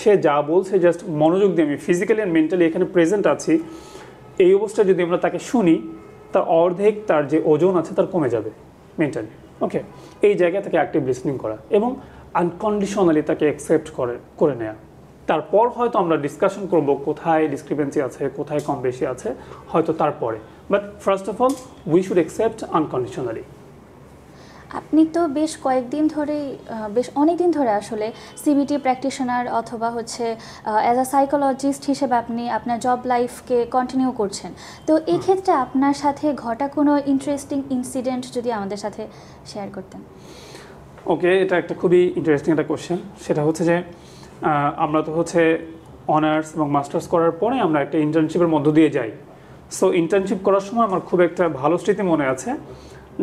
সে যা বলছে জাস্ট মনোযোগ দিয়ে আমি ফিজিক্যালি অ্যান্ড মেন্টালি এখানে প্রেজেন্ট আছি, এই অবস্থায় যদি আমরা তাকে শুনি, তার অর্ধেক তার যে ওজন আছে তার কমে যাবে মেন্টালি। ওকে, এই জায়গায় তাকে অ্যাক্টিভ লিসনিং করা এবং আনকন্ডিশনালি তাকে অ্যাকসেপ্ট করে নেওয়া। তারপর হয়তো আমরা ডিসকাশন করব কোথায় ডিসক্রিপেন্সি আছে, কোথায় কম বেশি আছে, হয়তো তারপরে। But first of all we should accept unconditionally. আপনি তো বেশ কয়েকদিন ধরেই বেশ অনেক দিন ধরে আসলে সিবিটি প্র্যাকটিশনার অথবা হচ্ছে অ্যাজ আ সাইকোলজিস্ট হিসেবে আপনি আপনার জব লাইফকে কন্টিনিউ করছেন। তো এই ক্ষেত্রে আপনার সাথে ঘটা কোনো ইন্টারেস্টিং ইনসিডেন্ট যদি আমাদের সাথে শেয়ার করতেন। ওকে, এটা একটা খুবই ইন্টারেস্টিং একটা কোশ্চেন। সেটা হচ্ছে যে আমরা তো হচ্ছে অনার্স এবং মাস্টার্স করার পরে আমরা একটা ইন্টার্নশিপের মধ্য দিয়ে যাই। সো ইন্টার্নশিপ করার সময় আমার খুব একটা ভালো স্মৃতি মনে আছে,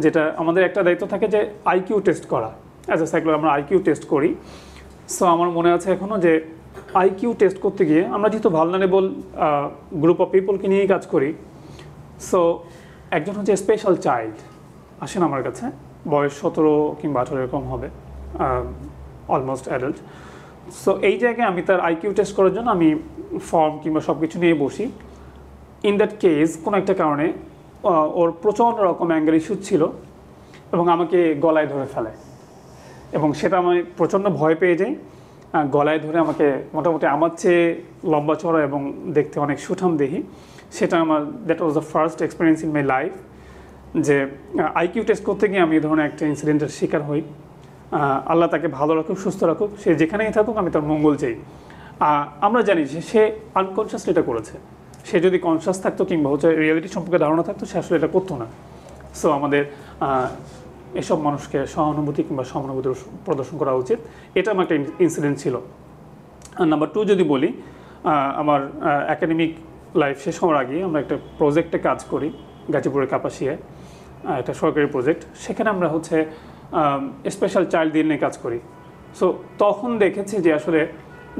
যেটা আমাদের একটা দায়িত্ব থাকে যে আইকিউ টেস্ট করা। অ্যাজ এ সাইকোলজি আমরা আইকিউ টেস্ট করি। সো আমার মনে আছে এখনও যে আইকিউ টেস্ট করতে গিয়ে আমরা যেহেতু ভালনারেবল গ্রুপ অফ পিপলকে নিয়েই কাজ করি, সো একজন হচ্ছে স্পেশাল চাইল্ড আসেন আমার কাছে, বয়স 17 কিংবা 18 এরকম হবে, অলমোস্ট অ্যাডাল্ট। সো এই জায়গায় আমি তার আইকিউ টেস্ট করার জন্য আমি ফর্ম কিংবা সব কিছু নিয়ে বসি। ইন দ্যাট কেস কোনো একটা কারণে ওর প্রচণ্ড রকম অ্যাঙ্গার ইস্যু ছিল এবং আমাকে গলায় ধরে ফেলে, এবং সেটা আমি প্রচণ্ড ভয় পেয়ে যাই। গলায় ধরে আমাকে মোটামুটি আমার চেয়ে লম্বা চড়া এবং দেখতে অনেক সুঠাম দেহি। সেটা আমার that was the first experience in my life, যে আইকিউ টেস্ট করতে গিয়ে আমি এই ধরনের একটা ইনসিডেন্টের শিকার হই। আল্লাহ তাকে ভালো রাখুক, সুস্থ রাখুক, সে যেখানেই থাকুক, আমি তার মঙ্গল চাই। আমরা জানি যে সে আনকনশিয়াসলি এটা করেছে, সে যদি কনশিয়াস থাকতো কিংবা হচ্ছে রিয়েলিটি সম্পর্কে ধারণা থাকতো, সে আসলে এটা করতো না। সো আমাদের এসব মানুষকে সহানুভূতি কিংবা সহানুভূতি প্রদর্শন করা উচিত। এটা আমার একটা ইনসিডেন্ট ছিল। নাম্বার 2 যদি বলি, আমার একাডেমিক লাইফ শেষ হওয়ার আগে আমরা একটা প্রজেক্টে কাজ করি গাজীপুরের কাপাসিয়ায়, একটা সরকারি প্রজেক্ট। সেখানে আমরা হচ্ছে স্পেশাল চাইল্ডদের নিয়ে কাজ করি। সো তখন দেখেছি যে আসলে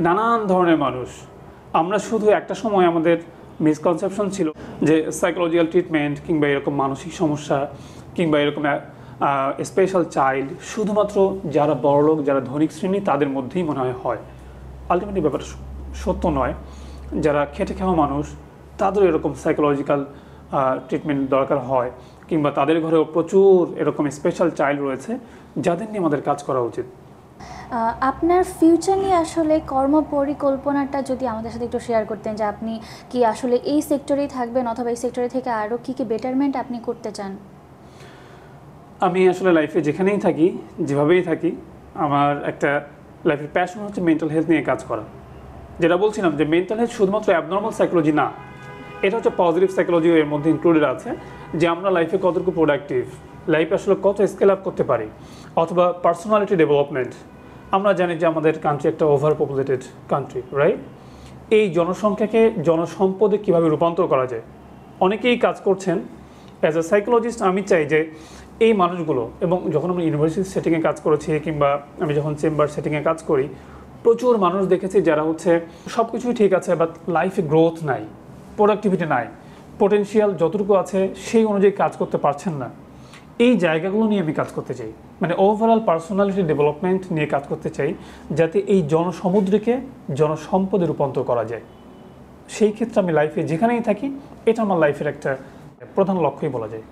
নানান ধরনের মানুষ, আমরা শুধু একটা সময় আমাদের মিসকনসেপশন ছিল যে সাইকোলজিক্যাল ট্রিটমেন্ট কিংবা এরকম মানসিক সমস্যা কিংবা এরকম স্পেশাল চাইল্ড শুধুমাত্র যারা বড়লোক, যারা ধনিক শ্রেণী তাদের মধ্যেই মনে হয়। আলটিমেটলি ব্যাপারটা সত্য নয়। যারা খেটে খাওয়া মানুষ তাদেরও এরকম সাইকোলজিক্যাল ট্রিটমেন্ট দরকার হয়, কিংবা তাদের ঘরেও প্রচুর এরকম স্পেশাল চাইল্ড রয়েছে যাদের নিয়ে আমাদের কাজ করা উচিত। আপনার ফিউচার নিয়ে আসলে কর্মপরিকল্পনাটা যদি আমাদের সাথে একটু শেয়ার করতেন, যে আপনি কি আসলে এই সেক্টরেই থাকবেন অথবা এই সেক্টরে থেকে আরও কী কী বেটারমেন্ট আপনি করতে চান? আমি আসলে লাইফে যেখানেই থাকি, যেভাবেই থাকি, আমার একটা লাইফের প্যাশন হচ্ছে মেন্টাল হেলথ নিয়ে কাজ করা। যেটা বলছিলাম যে মেন্টাল হেলথ শুধুমাত্র অ্যাবনর্মাল সাইকোলজি না, এটা হচ্ছে পজিটিভ সাইকোলজিও এর মধ্যে ইনক্লুডেড আছে, যে আমরা লাইফে কতটুকু প্রোডাক্টিভ, লাইফে আসলে কত স্কেল আপ করতে পারি, অথবা পার্সোনালিটি ডেভেলপমেন্ট। আমরা জানি যে আমাদের কান্ট্রি একটা ওভার পপুলেটেড কান্ট্রি, রাইট? এই জনসংখ্যাকে জনসম্পদে কীভাবে রূপান্তর করা যায়, অনেকেই কাজ করছেন। অ্যাজ এ সাইকোলজিস্ট আমি চাই যে এই মানুষগুলো, এবং যখন আমরা ইউনিভার্সিটি সেটিংয়ে কাজ করেছি কিংবা আমি যখন চেম্বার সেটিংয়ে কাজ করি, প্রচুর মানুষ দেখেছি যারা হচ্ছে সব কিছুই ঠিক আছে, বাট লাইফে গ্রোথ নাই, প্রোডাক্টিভিটি নাই, পোটেনশিয়াল যতটুকু আছে সেই অনুযায়ী কাজ করতে পারছেন না। এই জায়গাগুলো নিয়ে আমি কাজ করতে চাই, মানে ওভারঅল পার্সোনালিটি ডেভেলপমেন্ট নিয়ে কাজ করতে চাই, যাতে এই জনসমুদ্রকে জনসম্পদে রূপান্তর করা যায়। সেই ক্ষেত্রে আমি লাইফে যেখানেই থাকি, এটা আমার লাইফের একটা প্রধান লক্ষ্যই বলা যায়।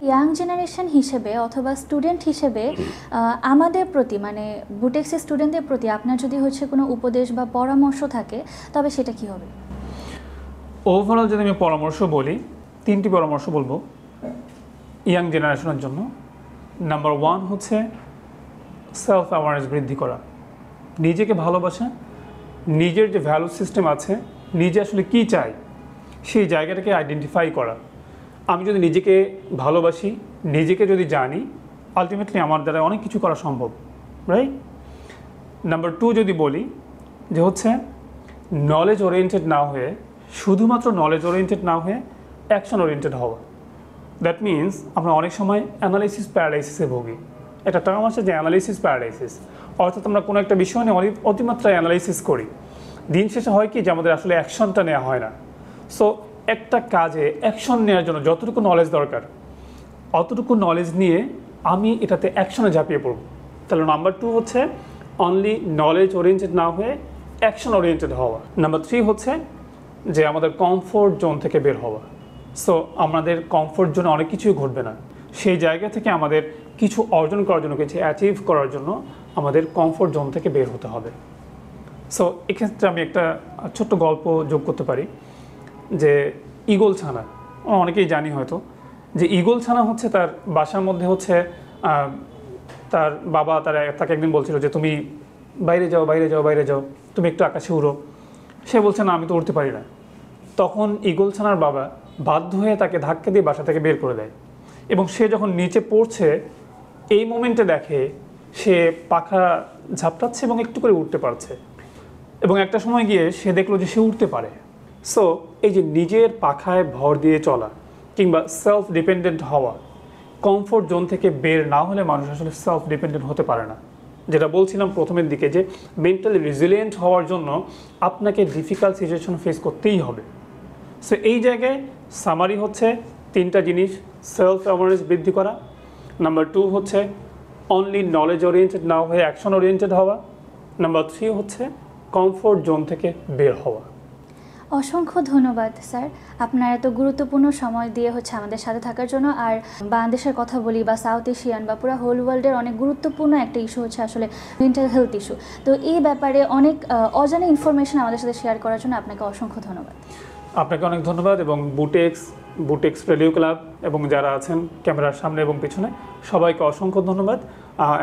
ইয়াং জেনারেশন হিসেবে অথবা স্টুডেন্ট হিসেবে আমাদের প্রতি, মানে বুটেক্সের স্টুডেন্টদের প্রতি আপনার যদি হচ্ছে কোনো উপদেশ বা পরামর্শ থাকে, তবে সেটা কি হবে? ওভারঅল যদি আমি পরামর্শ বলি, 3টি পরামর্শ বলবো ইয়াং জেনারেশনের জন্য। নাম্বার 1 হচ্ছে সেলফ অ্যাওয়ারনেস বৃদ্ধি করা, নিজেকে ভালোবাসা, নিজের যে ভ্যালু সিস্টেম আছে, নিজে আসলে কী চাই সেই জায়গাটাকে আইডেন্টিফাই করা। আমি যদি নিজেকে ভালোবাসি, নিজেকে যদি জানি, আলটিমেটলি আমার দ্বারা অনেক কিছু করা সম্ভব, রাইট? নাম্বার 2 যদি বলি যে হচ্ছে নলেজ ওরিয়েন্টেড না হয়ে, শুধুমাত্র নলেজ ওরিয়েন্টেড না হয়ে অ্যাকশন ওরিয়েন্টেড হওয়া। দ্যাট মিনস আমরা অনেক সময় অ্যানালাইসিস প্যারালাইসিসে ভুগি। একটা টার্ম আছে যে অ্যানালাইসিস প্যারালাইসিস, অর্থাৎ আমরা কোনো একটা বিষয় নিয়ে অতিমাত্রায় অ্যানালাইসিস করি, দিন শেষে হয় কি যে আমাদের আসলে অ্যাকশনটা নেওয়া হয় না। সো একটা কাজে অ্যাকশন নেওয়ার জন্য যতটুকু নলেজ দরকার, অতটুকু নলেজ নিয়ে আমি এটাতে অ্যাকশনে ঝাঁপিয়ে পড়ব। তাহলে নাম্বার 2 হচ্ছে অনলি নলেজ ওরিয়েন্টেড না হয়ে অ্যাকশন ওরিয়েন্টেড হওয়া। নাম্বার 3 হচ্ছে যে আমাদের কমফোর্ট জোন থেকে বের হওয়া। সো আমাদের কমফোর্ট জোনে অনেক কিছুই ঘটবে না, সেই জায়গা থেকে আমাদের কিছু অর্জন করার জন্য, কিছু অ্যাচিভ করার জন্য আমাদের কমফোর্ট জোন থেকে বের হতে হবে। সো এক্ষেত্রে আমি একটা ছোট্ট গল্প যোগ করতে পারি, যে ঈগল ছানা, অনেকেই জানি হয়তো, যে ঈগল ছানা হচ্ছে তার বাসার মধ্যে হচ্ছে তার বাবা তাকে একদিন বলছিল যে তুমি বাইরে যাও, বাইরে যাও, বাইরে যাও, তুমি একটু আকাশে উড়ো। সে বলছে না, আমি তো উড়তে পারি না। তখন ঈগল ছানার বাবা বাধ্য হয়ে তাকে ধাক্কা দিয়ে বাসা থেকে বের করে দেয়, এবং সে যখন নিচে পড়ছে এই মোমেন্টে দেখে সে পাখা ঝাপটাচ্ছে এবং একটু করে উঠতে পারছে, এবং একটা সময় গিয়ে সে দেখলো যে সে উঠতে পারে। সো এই যে নিজের পাখায় ভর দিয়ে চলা কিংবা সেলফ ডিপেন্ডেন্ট হওয়া, কমফোর্ট জোন থেকে বের না হলে মানুষ আসলে সেলফ ডিপেন্ডেন্ট হতে পারে না। যেটা বলছিলাম প্রথমের দিকে, যে মেন্টালি রেজিলিয়েন্ট হওয়ার জন্য আপনাকে ডিফিকাল্ট সিচুয়েশন ফেস করতেই হবে। সো এই জায়গায় সামারি হচ্ছে 3টা জিনিস: সেলফ অ্যাওয়ারনেস বৃদ্ধি করা, নাম্বার 2 হচ্ছে অনলি নলেজ ওরিয়েন্টেড না হয়ে অ্যাকশন ওরিয়েন্টেড হওয়া, নাম্বার 3 হচ্ছে কমফোর্ট জোন থেকে বের হওয়া। অসংখ্য ধন্যবাদ স্যার, আপনার এত গুরুত্বপূর্ণ সময় দিয়ে হচ্ছে আমাদের সাথে থাকার জন্য। আর বাংলাদেশের কথা বলি বা সাউথ এশিয়ান বা পুরো হোল ওয়ার্ল্ডের অনেক গুরুত্বপূর্ণ একটা ইস্যু হচ্ছে আসলে মেন্টাল হেলথ ইস্যু। তো এই ব্যাপারে অনেক অজানা ইনফরমেশন আমাদের সাথে শেয়ার করার জন্য আপনাকে অসংখ্য ধন্যবাদ। আপনাকে অনেক ধন্যবাদ, এবং বুটেক্স রেডিও ক্লাব এবং যারা আছেন ক্যামেরার সামনে এবং পিছনে সবাইকে অসংখ্য ধন্যবাদ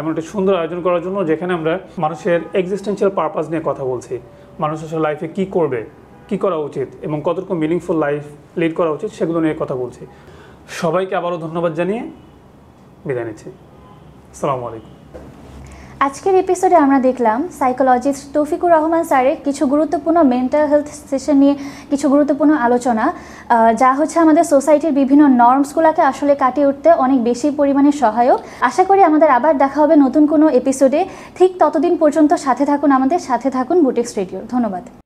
এমন একটা সুন্দর আয়োজন করার জন্য, যেখানে আমরা মানুষের এক্সিস্টেন্সিয়াল পারপাস নিয়ে কথা বলছি। মানুষ আসলে লাইফে কী করবে, কী করা উচিত এবং কতটুকু মিনিংফুল লাইফ লিড করা উচিত সেগুলো নিয়ে কথা বলছি। সবাইকে আবারও ধন্যবাদ জানিয়ে বিদায় নিচ্ছি। আসসালামু আলাইকুম। আজকের এপিসোডে আমরা দেখলাম সাইকোলজিস্ট তৌফিকুর রহমান স্যারের কিছু গুরুত্বপূর্ণ মেন্টাল হেলথ সেশন নিয়ে কিছু গুরুত্বপূর্ণ আলোচনা, যা হচ্ছে আমাদের সোসাইটির বিভিন্ন নর্মসগুলোকে আসলে কাটিয়ে উঠতে অনেক বেশি পরিমাণে সহায়ক। আশা করি আমাদের আবার দেখা হবে নতুন কোনো এপিসোডে। ঠিক ততদিন পর্যন্ত সাথে থাকুন, আমাদের সাথে থাকুন বুটেক্স রেডিও। ধন্যবাদ।